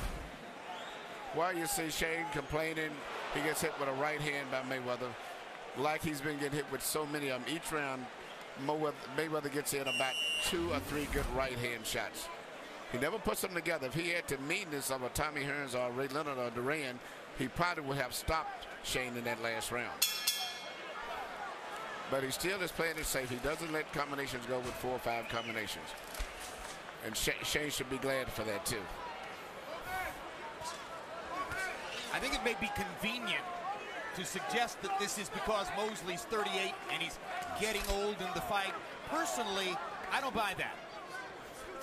Well, you see Shane complaining. He gets hit with a right hand by Mayweather, like he's been getting hit with so many of them. Each round, Mayweather gets in about 2 or 3 good right hand shots. He never puts them together. If he had the meanness of a Tommy Hearns or Ray Leonard or Duran, he probably would have stopped Shane in that last round. But he still is playing it safe. He doesn't let combinations go with 4 or 5 combinations. And Shane should be glad for that, too. I think it may be convenient to suggest that this is because Mosley's 38 and he's getting old in the fight. Personally, I don't buy that.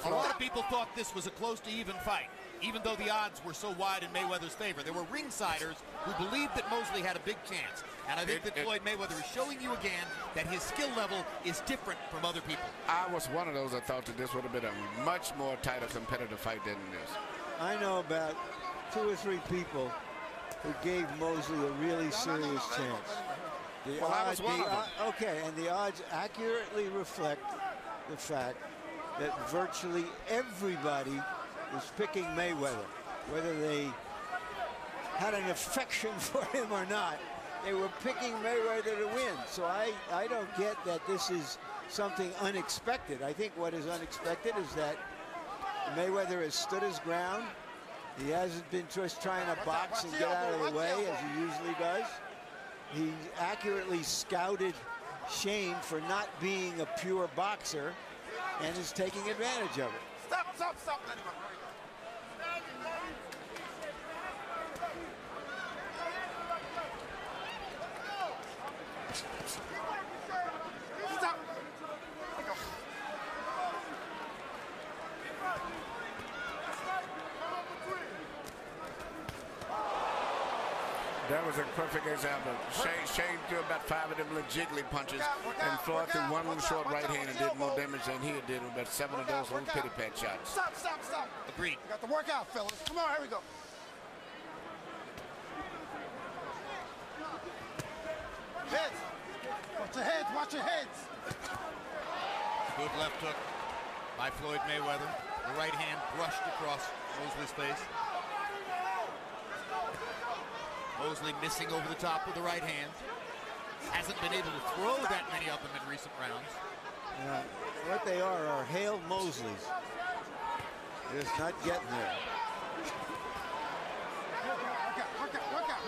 A lot of people thought this was a close to even fight, even though the odds were so wide in Mayweather's favor. There were ringsiders who believed that Mosley had a big chance. And I think that Floyd Mayweather is showing you again that his skill level is different from other people. I was one of those that thought that this would have been a much more tighter competitive fight than this. I know about 2 or 3 people who gave Mosley a really serious chance. I was one of them. Okay, and the odds accurately reflect the fact that virtually everybody was picking Mayweather, whether they had an affection for him or not. They were picking Mayweather to win. So I don't get that this is something unexpected. I think what is unexpected is that Mayweather has stood his ground. He hasn't been just trying to box and get out of the way as he usually does. He accurately scouted Shane for not being a pure boxer and is taking advantage of it. Stop. That was a perfect example. Shane threw about 5 of them little jiggly punches, and Floyd threw one little short right hand and did more damage than he did with about 7 of those little pity pat shots. Stop. Agreed. We got to work out, fellas. Come on, here we go. Heads. Watch your heads. Good left hook by Floyd Mayweather. The right hand brushed across Mosley's face. Mosley missing over the top with the right hand. Hasn't been able to throw that many of them in recent rounds. Yeah, what they are Hale Mosleys. Just not getting there.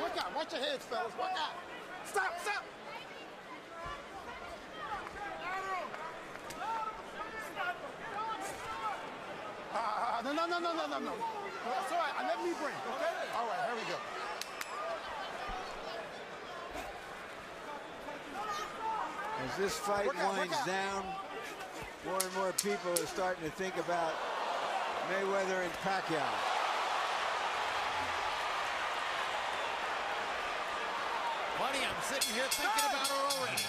Work out. Watch your heads, fellas. Work out. Stop. No. That's all right. Let me bring. Okay? All right, here we go. As this fight winds down, more and more people are starting to think about Mayweather and Pacquiao. Buddy, I'm sitting here thinking about her already.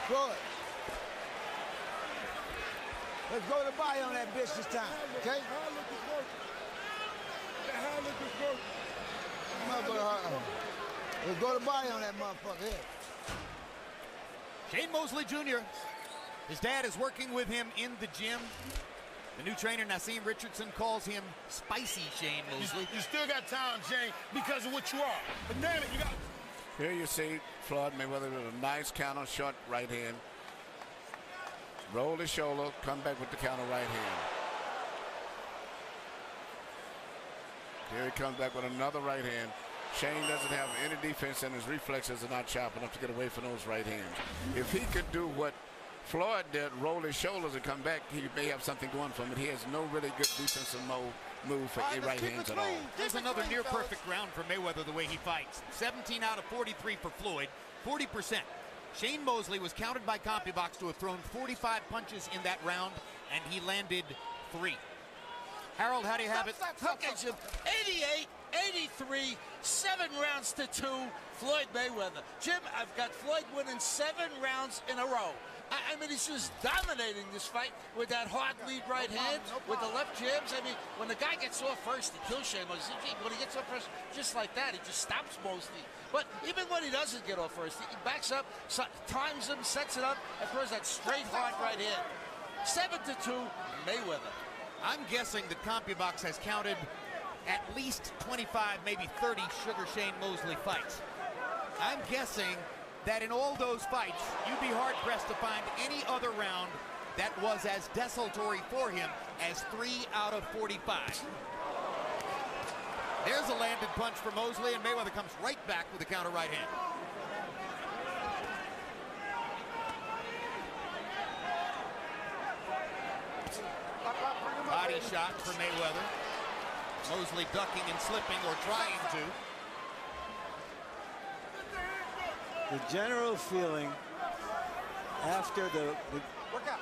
Good. Let's go to the body on that bitch this time, okay? Let's go to the body on that motherfucker here. Shane Mosley Jr. His dad is working with him in the gym. The new trainer, Nassim Richardson, calls him Spicy Shane Mosley. You still got time, Shane, because of what you are. But damn it, you got... Here you see Floyd Mayweather with a nice counter short right hand. Roll his shoulder, come back with the counter right hand. Here he comes back with another right hand. Shane doesn't have any defense, and his reflexes are not sharp enough to get away from those right hands. If he could do what Floyd did, roll his shoulders and come back, he may have something going for him, but he has no really good defensive move for right hands at all. There's another near-perfect round for Mayweather the way he fights. 17 out of 43 for Floyd, 40%. Shane Mosley was counted by CompuBox to have thrown 45 punches in that round, and he landed 3. Harold, how do you have it? Okay, Jim. 88, 83, 7 rounds to 2, Floyd Mayweather. Jim, I've got Floyd winning 7 rounds in a row. I mean, he's just dominating this fight with that hard lead right hand, with the left jabs. I mean, when the guy gets off first, he kills Shane Mosley. When he gets off first, just like that, he just stops Mosley. But even when he doesn't get off first, he backs up, times him, sets it up, and throws that straight hard right hand. 7-2, Mayweather. I'm guessing that CompuBox has counted at least 25, maybe 30 Sugar Shane Mosley fights. I'm guessing that in all those fights, you'd be hard-pressed to find any other round that was as desultory for him as 3 out of 45. There's a landed punch for Mosley, and Mayweather comes right back with a counter right hand. Body shot for Mayweather. Mosley ducking and slipping, or trying to. The general feeling after the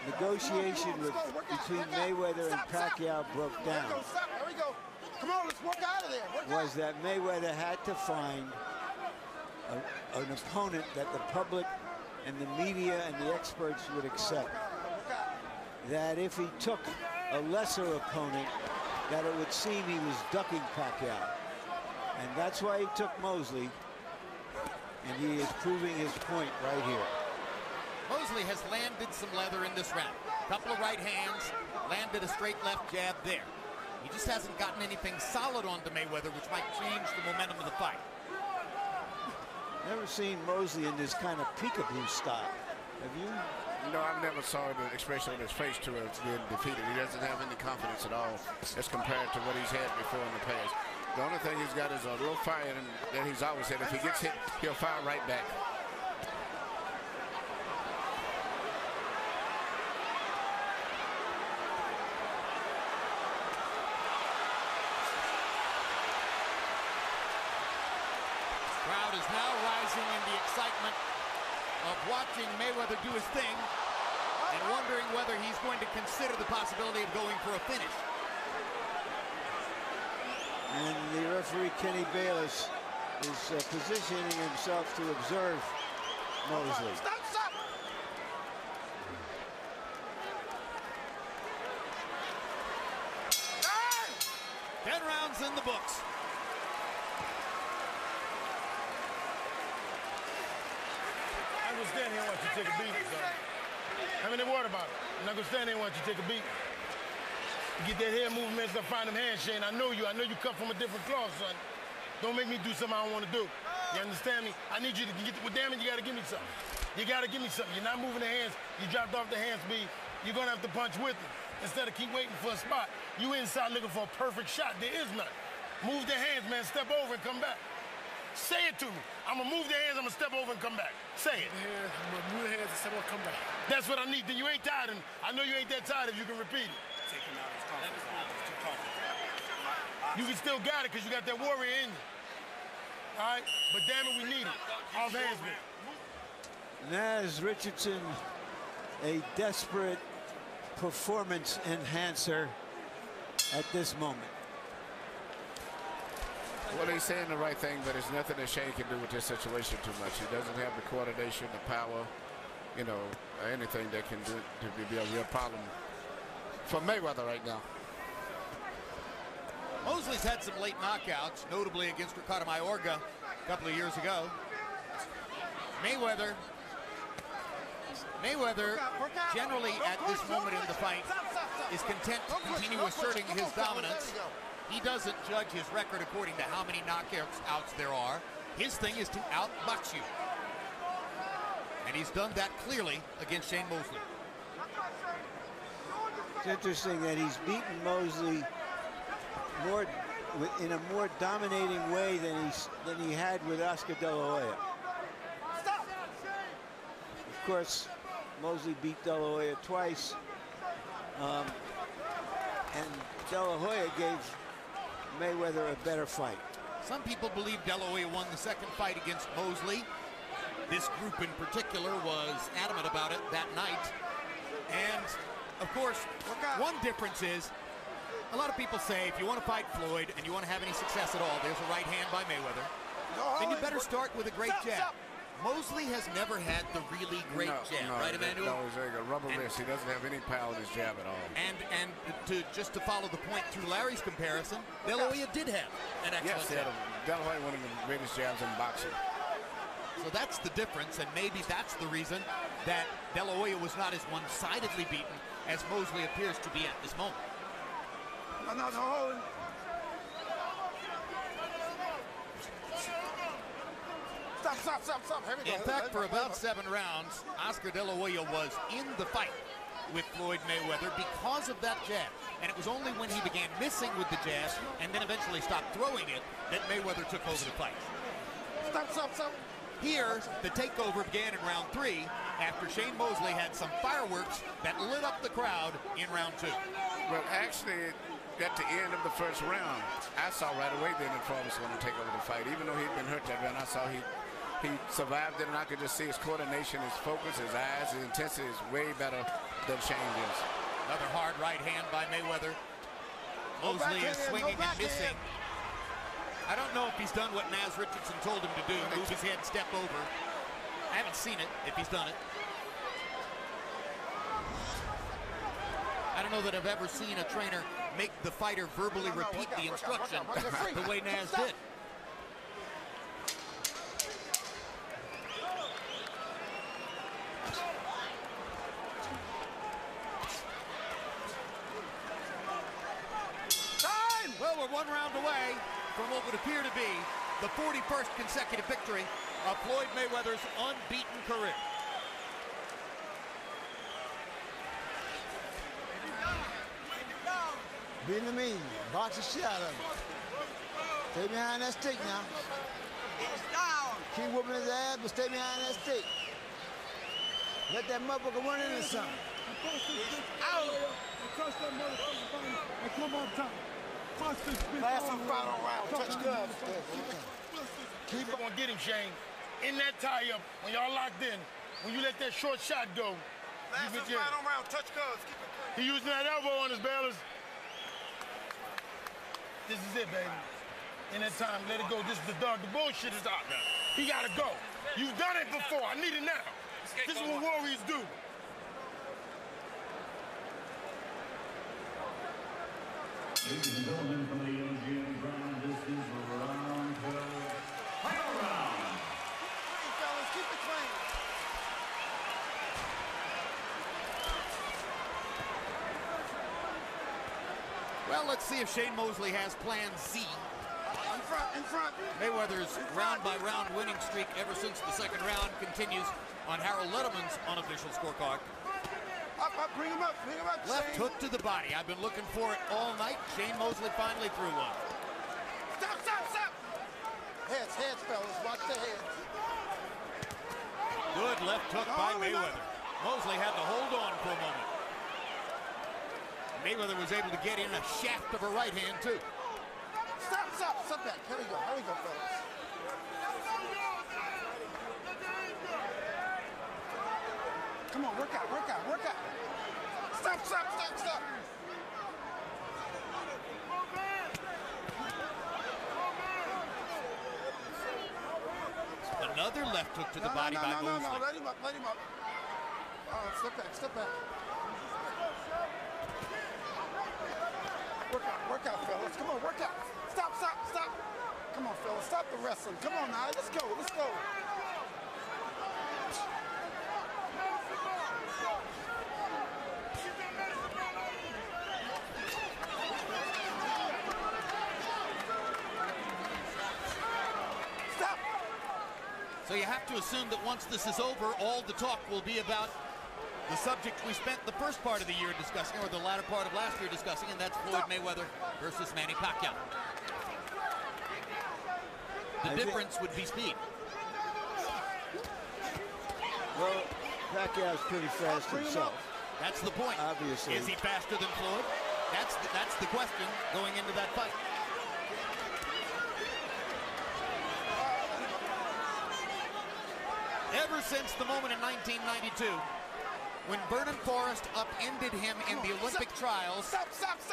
negotiation between Mayweather and Pacquiao broke down Come on, let's work out of there. was that Mayweather had to find an opponent that the public and the media and the experts would accept. That if he took a lesser opponent, that it would seem he was ducking Pacquiao. And that's why he took Mosley, and he is proving his point right here. Mosley has landed some leather in this round. Couple of right hands, landed a straight left jab there. He just hasn't gotten anything solid onto Mayweather, which might change the momentum of the fight. Never seen Mosley in this kind of peekaboo style. Have you? No, I've never saw the expression on his face towards being defeated. He doesn't have any confidence at all as compared to what he's had before in the past. The only thing he's got is a little fire that he's always had. If he gets hit, he'll fire right back. Crowd is now rising in the excitement of watching Mayweather do his thing and wondering whether he's going to consider the possibility of going for a finish. And the referee, Kenny Bayless, is positioning himself to observe Mosley. Stop. 10 rounds in the books. I'm gonna stand here and watch you take a beating, son. How many word about it? I'm not gonna stand here and watch you take a beating. You get that head movement, start finding them hands, Shane. I know you come from a different cloth, son. Don't make me do something I don't want to do. You understand me? I need you to get, well, damn it, you gotta give me something. You gotta give me something. You're not moving the hands. You dropped off the hand speed. You're gonna have to punch with it. Instead of keep waiting for a spot. You inside looking for a perfect shot. There is none. Move the hands, man. Step over and come back. Say it to me. I'm gonna move the hands, I'm gonna step over and come back. Say it. I'm gonna move the hands and step over and come back. That's what I need. Then you ain't tired, and I know you ain't that tired if you can repeat it. Take him out. It's too comfortable. You can still got it because you got that warrior in you. All right? But damn it, we need it. Off hands, man. Naz Richardson, a desperate performance enhancer at this moment. Well, he's saying the right thing, but there's nothing that Shane can do with this situation too much. He doesn't have the coordination, the power, you know, anything that can do to be a real problem for Mayweather right now. Mosley's had some late knockouts, notably against Ricardo Mayorga a couple of years ago. Mayweather generally at this moment in the fight is content to continue asserting his dominance. He doesn't judge his record according to how many knockouts there are. His thing is to outbox you. And he's done that clearly against Shane Mosley. It's interesting that he's beaten Mosley more in a more dominating way than he had with Oscar De La Hoya. Of course, Mosley beat De La Hoya twice, and De La Hoya gave Mayweather a better fight. Some people believe De La Hoya won the second fight against Mosley. This group in particular was adamant about it that night. And, of course, one difference is, a lot of people say if you want to fight Floyd and you want to have any success at all, there's a right hand by Mayweather, then you better start with a great jab. Mosley has never had the really great jab, right, Emmanuel? No, he's a rubber wrist. He doesn't have any power in his jab at all. And just to follow the point through Larry's comparison, De La Hoya did have an excellent jab. De La Hoya one of the greatest jabs in boxing. So that's the difference, and maybe that's the reason that De La Hoya was not as one-sidedly beaten as Mosley appears to be at this moment. No. Stop. Here we go. In fact, for about 7 rounds, Oscar De La Hoya was in the fight with Floyd Mayweather because of that jab. And it was only when he began missing with the jab and then eventually stopped throwing it that Mayweather took over the fight. Stop. Here, the takeover began in round 3 after Shane Mosley had some fireworks that lit up the crowd in round 2. Well, actually, at the end of the first round, I saw right away then that Floyd was going to take over the fight. Even though he'd been hurt that round, I saw he survived it, and I could just see his coordination, his focus, his eyes, his intensity is way better than Shane is. Another hard right hand by Mayweather. Mosley is swinging and missing. I don't know if he's done what Naz Richardson told him to do, move his head, step over. I haven't seen it, if he's done it. I don't know that I've ever seen a trainer make the fighter verbally repeat the instruction the way Naz did. Well, we're 1 round away from what would appear to be the 41st consecutive victory of Floyd Mayweather's unbeaten career. Beating him easy. Box the shit out of him. Stay behind that stick now. Keep whooping his ass, but stay behind that stick. Let that motherfucker run into something. Touch that motherfucker body and come on top. Last and final round. Touch gloves. Keep on getting Shane. In that tie-up, when y'all locked in, when you let that short shot go. Last and final round. Touch gloves. He using that elbow on his bailers. This is it, baby. In that time, let it go. This is the dog. The bullshit is out now. He gotta go. You've done it before. I need it now. This is what warriors do. Ladies and gentlemen, from the MGM ground, this is round 12. Final round. Clean, fellas. Keep it clean. Well, let's see if Shane Mosley has plan Z. In front. Mayweather's round-by-round winning streak ever since the second round continues on Harold Letterman's unofficial scorecard. Up, bring him up, Left hook to the body. I've been looking for it all night. Shane Mosley finally threw one. Stop. Heads, fellas. Watch the heads. Good left hook by Mayweather. Mosley had to hold on for a moment. Mayweather was able to get in a shaft of a right hand, too. Stop back. Here we go, fellas. Come on, work out. Stop. Another left hook to the body by Mosley. No, let him up. Oh, step back. Work out, fellas. Come on, work out. Stop. Come on, fellas. Stop the wrestling. Come on now. Let's go. Stop. So you have to assume that once this is over, all the talk will be about the subject we spent the first part of the year discussing, or the latter part of last year discussing, and that's Floyd Mayweather versus Manny Pacquiao. The difference would be speed. Well, Pacquiao's pretty fast himself. That's the point. Obviously. Is he faster than Floyd? That's the question going into that fight. Ever since the moment in 1992 when Vernon Forrest upended him in the Olympic trials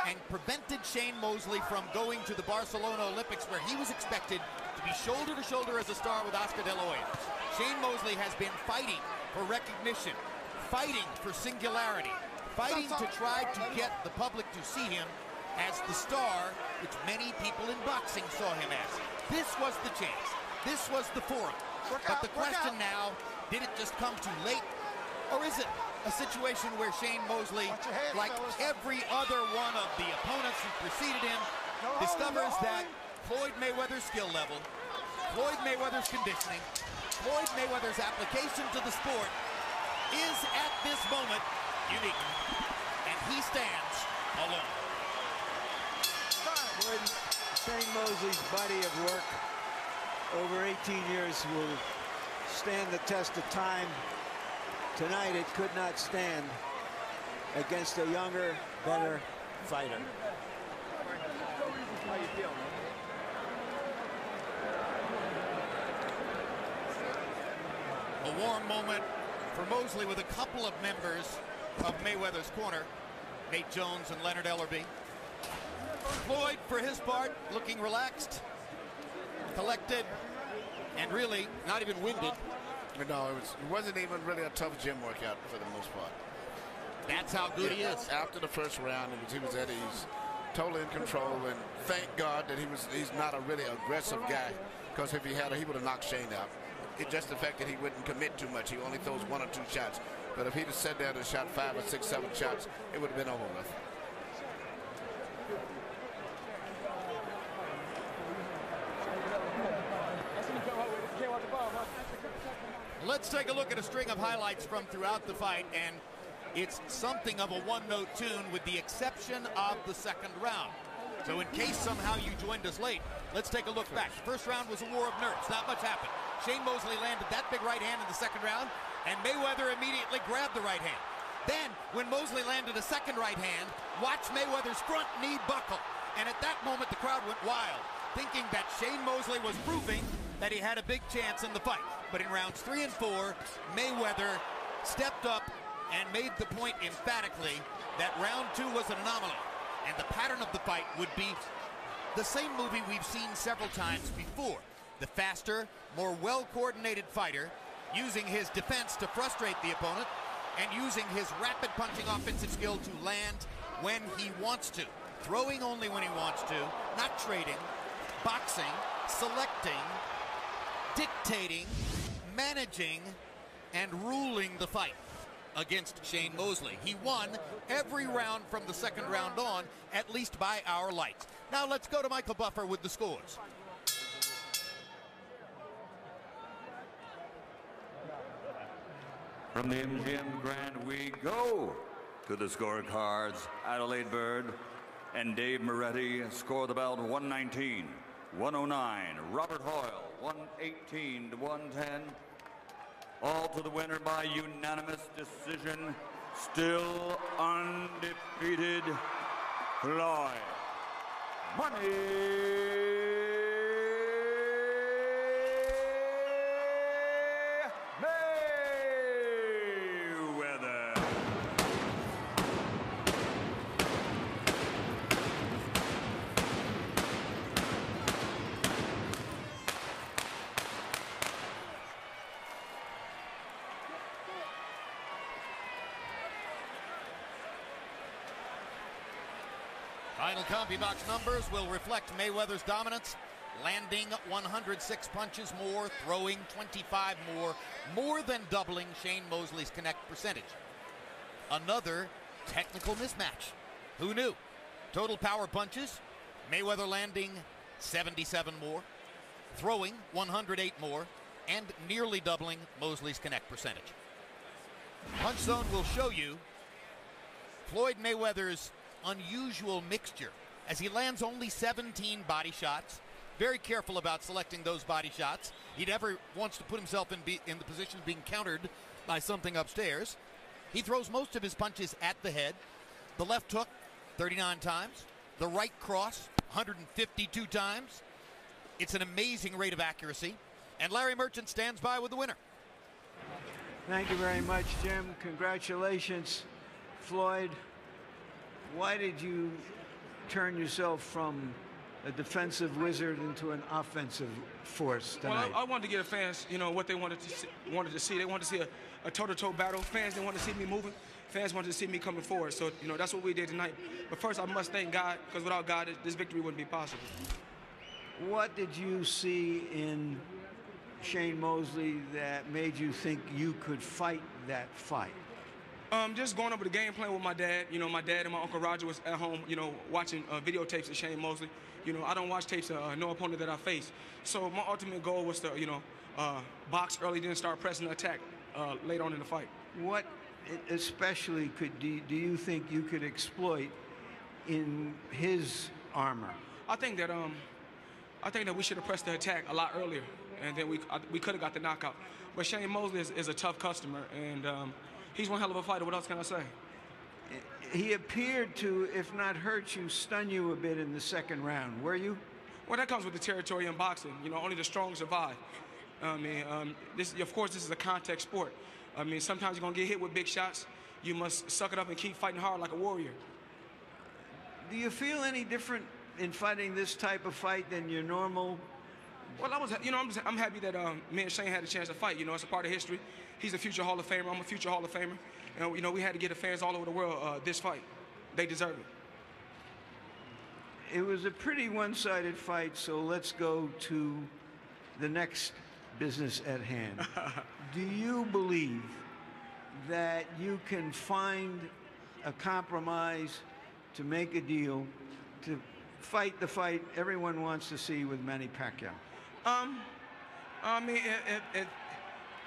and prevented Shane Mosley from going to the Barcelona Olympics, where he was expected to be shoulder to shoulder as a star with Oscar De La Hoya, Shane Mosley has been fighting for recognition, fighting for singularity, fighting to try to get the public to see him as the star which many people in boxing saw him as. This was the chance. This was the forum. But the question now, did it just come too late? Or is it a situation where Shane Mosley, like every other one of the opponents who preceded him, discovers that Floyd Mayweather's skill level, Floyd Mayweather's conditioning, Floyd Mayweather's application to the sport is at this moment unique, and he stands alone. Shane Mosley's body of work over 18 years will stand the test of time. Tonight it could not stand against a younger, better fighter. How you feel, man? A warm moment for Mosley with a couple of members of Mayweather's corner, Nate Jones and Leonard Ellerby. Floyd, for his part, looking relaxed, collected, and really not even winded. No, it wasn't even really a tough gym workout for the most part. That's how good he is. After the first round, he was at ease, totally in control, and thank God that he's not a really aggressive guy, because if he had, he would have knocked Shane out. It's just the fact that he wouldn't commit too much. He only throws 1 or 2 shots. But if he'd have sat there and shot 5 or 6, 7 shots, it would have been over with. Let's take a look at a string of highlights from throughout the fight, and it's something of a one-note tune with the exception of the second round. So in case somehow you joined us late, let's take a look back. The first round was a war of nerves. Not much happened. Shane Mosley landed that big right hand in the second round, and Mayweather immediately grabbed the right hand. Then, when Mosley landed a second right hand, watch Mayweather's front knee buckle. And at that moment, the crowd went wild, thinking that Shane Mosley was proving that he had a big chance in the fight. But in rounds 3 and 4, Mayweather stepped up and made the point emphatically that round 2 was an anomaly. And the pattern of the fight would be the same movie we've seen several times before. The faster, more well-coordinated fighter using his defense to frustrate the opponent and using his rapid punching offensive skill to land when he wants to. Throwing only when he wants to, not trading, boxing, selecting, dictating, managing, and ruling the fight against Shane Mosley. He won every round from the second round on, at least by our lights. Now let's go to Michael Buffer with the scores. From the MGM Grand, we go to the scorecards. Adelaide Bird and Dave Moretti score the bout 119, 109. Robert Hoyle, 118 to 110. All to the winner by unanimous decision. Still undefeated, Floyd Mayweather. Final CompuBox numbers will reflect Mayweather's dominance, landing 106 punches more, throwing 25 more than doubling Shane Mosley's connect percentage. Another technical mismatch. Who knew? Total power punches, Mayweather landing 77 more, throwing 108 more, and nearly doubling Mosley's connect percentage. Punch Zone will show you Floyd Mayweather's unusual mixture as he lands only 17 body shots, very careful about selecting those body shots. He never wants to put himself in the position of being countered by something upstairs. He throws most of his punches at the head. The left hook, 39 times. The right cross, 152 times. It's an amazing rate of accuracy. And Larry Merchant stands by with the winner. Thank you very much, Jim. Congratulations. Floyd, why did you turn yourself from a defensive wizard into an offensive force tonight? Well, I wanted to give the fans, you know, what they wanted to see. They wanted to see a toe-to-toe battle. Fans didn't want to see me moving. Fans wanted to see me coming forward. So, you know, that's what we did tonight. But first, I must thank God, because without God, this victory wouldn't be possible. What did you see in Shane Mosley that made you think you could fight that fight? Just going over the game plan with my dad. You know, my dad and my Uncle Roger was at home, you know, watching videotapes of Shane Mosley. You know, I don't watch tapes of no opponent that I face. So my ultimate goal was to, you know, box early, then start pressing the attack later on in the fight. What especially do you think you could exploit in his armor? I think that we should have pressed the attack a lot earlier, and then we could have got the knockout. But Shane Mosley is a tough customer, and he's one hell of a fighter. What else can I say? He appeared to, if not hurt you, stun you a bit in the second round. Were you? Well, that comes with the territory in boxing. You know, only the strong survive. I mean, of course, this is a contact sport. I mean, sometimes you're going to get hit with big shots. You must suck it up and keep fighting hard like a warrior. Do you feel any different in fighting this type of fight than your normal? Well, I'm happy that me and Shane had a chance to fight. You know, it's a part of history. He's a future Hall of Famer. I'm a future Hall of Famer. And, you know, we had to get the fans all over the world this fight. They deserve it. It was a pretty one-sided fight, so let's go to the next business at hand. Do you believe that you can find a compromise to make a deal to fight the fight everyone wants to see with Manny Pacquiao? I mean,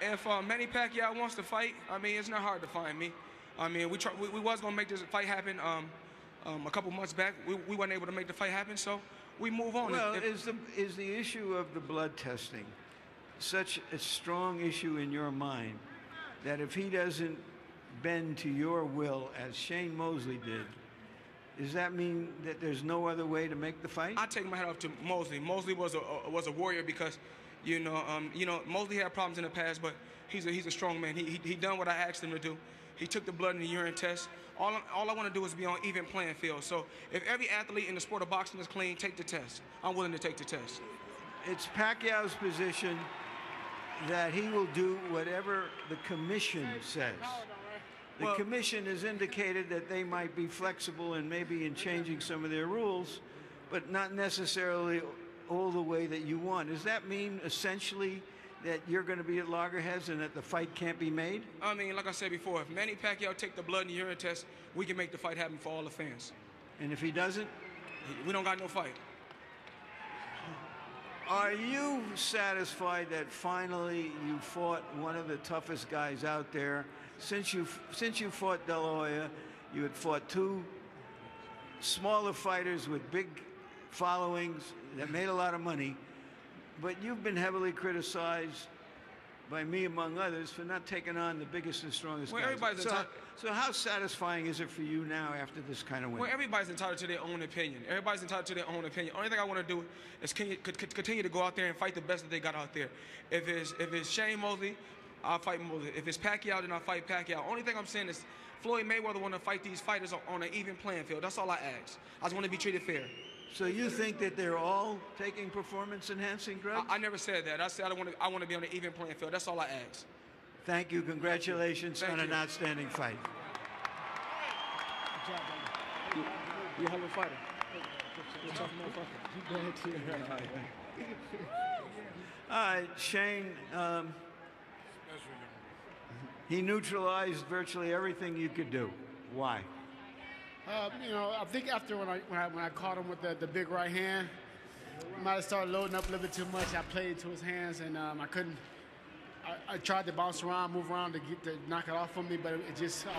if Manny Pacquiao wants to fight, I mean, it's not hard to find me. I mean, we was gonna make this fight happen a couple months back. We weren't able to make the fight happen, so we move on. Well, is the issue of the blood testing such a strong issue in your mind that if he doesn't bend to your will as Shane Mosley did, does that mean that there's no other way to make the fight? I take my hat off to Mosley. Mosley was a warrior because, you know, Mosley had problems in the past, but he's a strong man. He done what I asked him to do. He took the blood and the urine test. All I want to do is be on even playing field. So if every athlete in the sport of boxing is clean, take the test. I'm willing to take the test. It's Pacquiao's position that he will do whatever the commission says. The commission has indicated that they might be flexible and maybe in changing some of their rules, but not necessarily all the way that you want. Does that mean essentially that you're going to be at loggerheads and that the fight can't be made? I mean, like I said before, if Manny Pacquiao take the blood and the urine test, we can make the fight happen for all the fans. And if he doesn't? We don't got no fight. Are you satisfied that finally you fought one of the toughest guys out there? Since you fought De La Hoya, you had fought two smaller fighters with big followings that made a lot of money, but you've been heavily criticized by me, among others, for not taking on the biggest and strongest guys. So how satisfying is it for you now after this kind of win? Well, everybody's entitled to their own opinion. Everybody's entitled to their own opinion. Only thing I want to do is continue to go out there and fight the best that they got out there. If it's Shane Mosley, I'll fight Mosley. If it's Pacquiao, then I'll fight Pacquiao. Only thing I'm saying is Floyd Mayweather want to fight these fighters on an even playing field. That's all I ask. I just want to be treated fair. So you think that they're all taking performance-enhancing drugs? I never said that. I said I want to be on an even playing field. That's all I ask. Thank you. Congratulations on an outstanding fight. Good job, buddy. You're a hell of a fighter. You're a tough motherfucker. All right, Shane. He neutralized virtually everything you could do. Why? You know, I think after when I caught him with the big right hand, I might have started loading up a little bit too much. I played into his hands, and I couldn't. I tried to bounce around, move around to knock it off of me, but I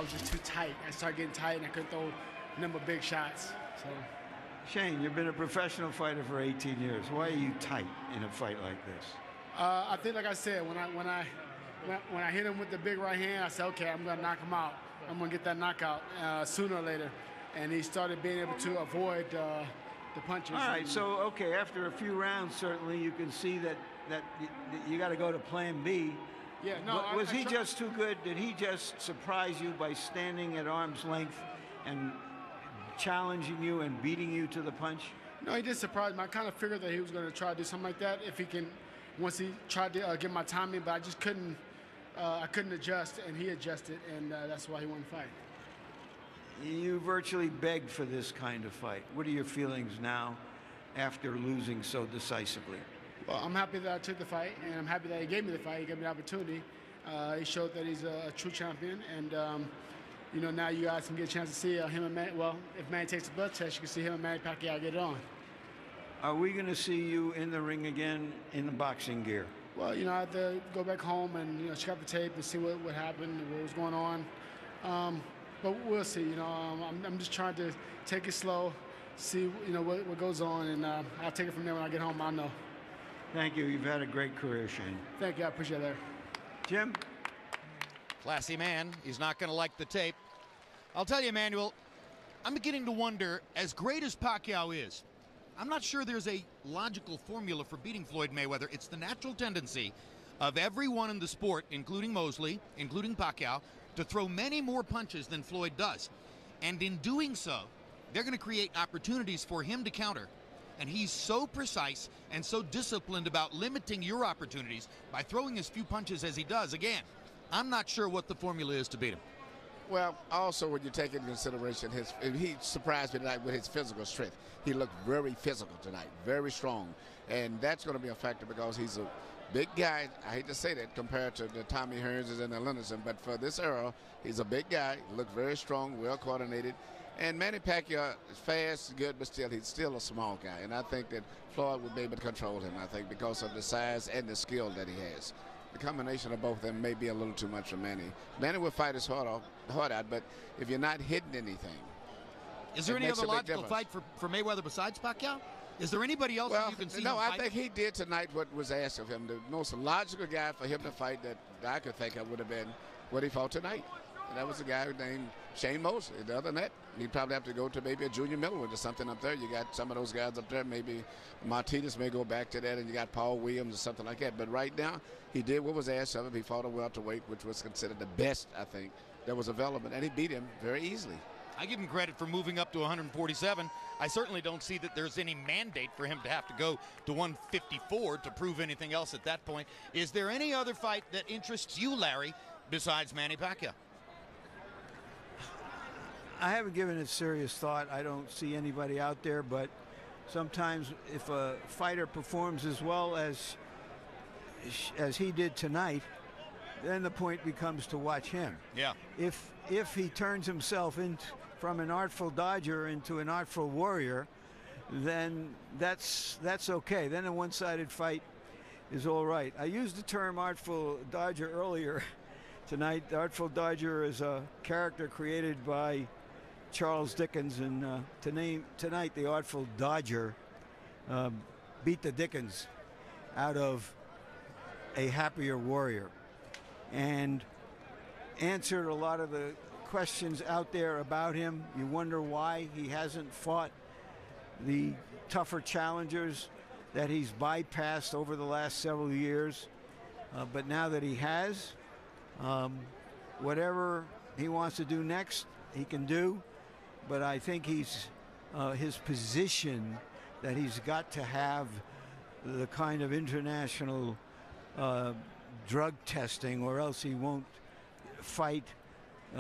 was just too tight. I started getting tight, and I couldn't throw a number of big shots. So. Shane, you've been a professional fighter for 18 years. Why are you tight in a fight like this? I think, like I said, when I hit him with the big right hand, I said, okay, I'm going to knock him out. I'm going to get that knockout sooner or later. And he started being able to avoid the punches. All right, so, okay, after a few rounds, certainly you can see that you got to go to plan B. Yeah, no. Was he just too good? Did he just surprise you by standing at arm's length and challenging you and beating you to the punch? No, he did surprise me. I kind of figured that he was going to try to do something like that if he can, once he tried to get my timing, but I just couldn't. I couldn't adjust, and he adjusted, and that's why he won the fight. You virtually begged for this kind of fight. What are your feelings now after losing so decisively? Well, I'm happy that I took the fight, and I'm happy that he gave me the fight. He gave me the opportunity. He showed that he's a true champion, and you know, now you guys can get a chance to see him and Manny. Well, if Manny takes the blood test, you can see him and Manny Pacquiao get it on. Are we going to see you in the ring again in the boxing gear? Well, you know, I have to go back home and check out the tape and see what happened, what was going on. But we'll see. You know, I'm just trying to take it slow, see what goes on, and I'll take it from there when I get home. I'll know. Thank you. You've had a great career, Shane. Thank you. I appreciate that. Jim? Classy man. He's not going to like the tape. I'll tell you, Emmanuel, I'm beginning to wonder, as great as Pacquiao is, I'm not sure there's a logical formula for beating Floyd Mayweather. It's the natural tendency of everyone in the sport, including Mosley, including Pacquiao, to throw many more punches than Floyd does. And in doing so, they're going to create opportunities for him to counter. And he's so precise and so disciplined about limiting your opportunities by throwing as few punches as he does. Again, I'm not sure what the formula is to beat him. Well, also when you take into consideration he surprised me tonight with his physical strength. He looked very physical tonight, very strong. And that's going to be a factor because he's a big guy. I hate to say that compared to the Tommy Hearns and the Lenderson, but for this era, he's a big guy. He looked very strong, well coordinated. And Manny Pacquiao is fast, good, but still, he's still a small guy. And I think that Floyd would be able to control him, I think, because of the size and the skill that he has. The combination of both of them may be a little too much for Manny. Manny will fight his heart out, but if you're not hitting anything. Is there any other logical fight for Mayweather besides Pacquiao? Is there anybody else that you can see him fight? I think he did tonight what was asked of him. The most logical guy for him to fight that I could think of would have been what he fought tonight. And that was a guy named Shane Mosley. Other than that, he'd probably have to go to maybe a Junior Miller or something up there. You got some of those guys up there. Maybe Martinez may go back to that, and you got Paul Williams or something like that. But right now, he did what was asked of him. He fought a welterweight, which was considered the best, I think, that was available. And he beat him very easily. I give him credit for moving up to 147. I certainly don't see that there's any mandate for him to have to go to 154 to prove anything else at that point. Is there any other fight that interests you, Larry, besides Manny Pacquiao? I haven't given it serious thought. I don't see anybody out there, but sometimes if a fighter performs as well as he did tonight, then the point becomes to watch him. Yeah. If he turns himself from an artful dodger into an artful warrior, then that's okay. Then a one-sided fight is all right. I used the term artful dodger earlier tonight. The Artful Dodger is a character created by Charles Dickens, and tonight the Artful Dodger beat the Dickens out of a happier warrior and answered a lot of the questions out there about him. You wonder why he hasn't fought the tougher challengers that he's bypassed over the last several years. But now that he has, whatever he wants to do next, he can do. But I think his position that he's got to have the kind of international drug testing, or else he won't fight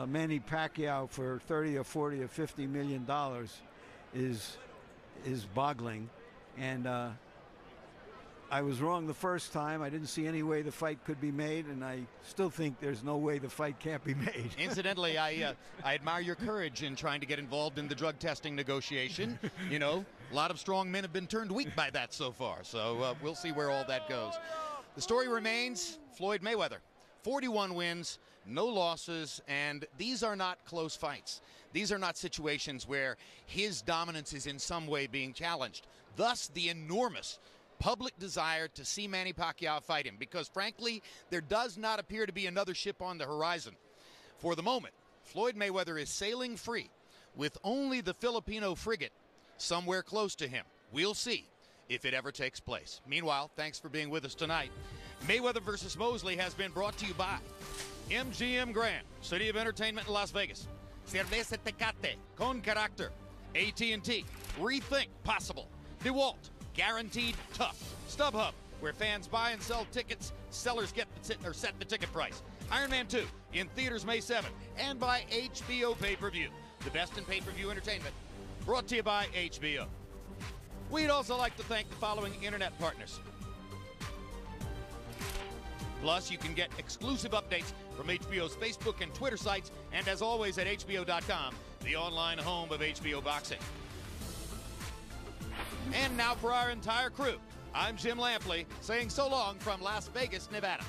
Manny Pacquiao for 30 or 40 or 50 million dollars is boggling. And I was wrong the first time. I didn't see any way the fight could be made, and I still think there's no way the fight can't be made. Incidentally, I admire your courage in trying to get involved in the drug testing negotiation. You know, a lot of strong men have been turned weak by that so far, so we'll see where all that goes. The story remains Floyd Mayweather 41 wins, no losses, and these are not close fights. These are not situations where his dominance is in some way being challenged. Thus, the enormous public desire to see Manny Pacquiao fight him, because frankly, there does not appear to be another ship on the horizon. For the moment, Floyd Mayweather is sailing free with only the Filipino frigate somewhere close to him. We'll see if it ever takes place. Meanwhile, thanks for being with us tonight. Mayweather versus Mosley has been brought to you by MGM Grand, City of Entertainment in Las Vegas. Cerveza Tecate, con carácter. AT&T, rethink possible. DeWalt, guaranteed tough. StubHub, where fans buy and sell tickets, sellers get set the ticket price. Iron Man 2 in theaters May 7th, and by HBO Pay-Per-View, the best in pay-per-view entertainment, brought to you by HBO. We'd also like to thank the following internet partners. Plus, you can get exclusive updates from HBO's Facebook and Twitter sites, and as always at HBO.com, the online home of HBO Boxing. And now for our entire crew, I'm Jim Lampley saying so long from Las Vegas, Nevada.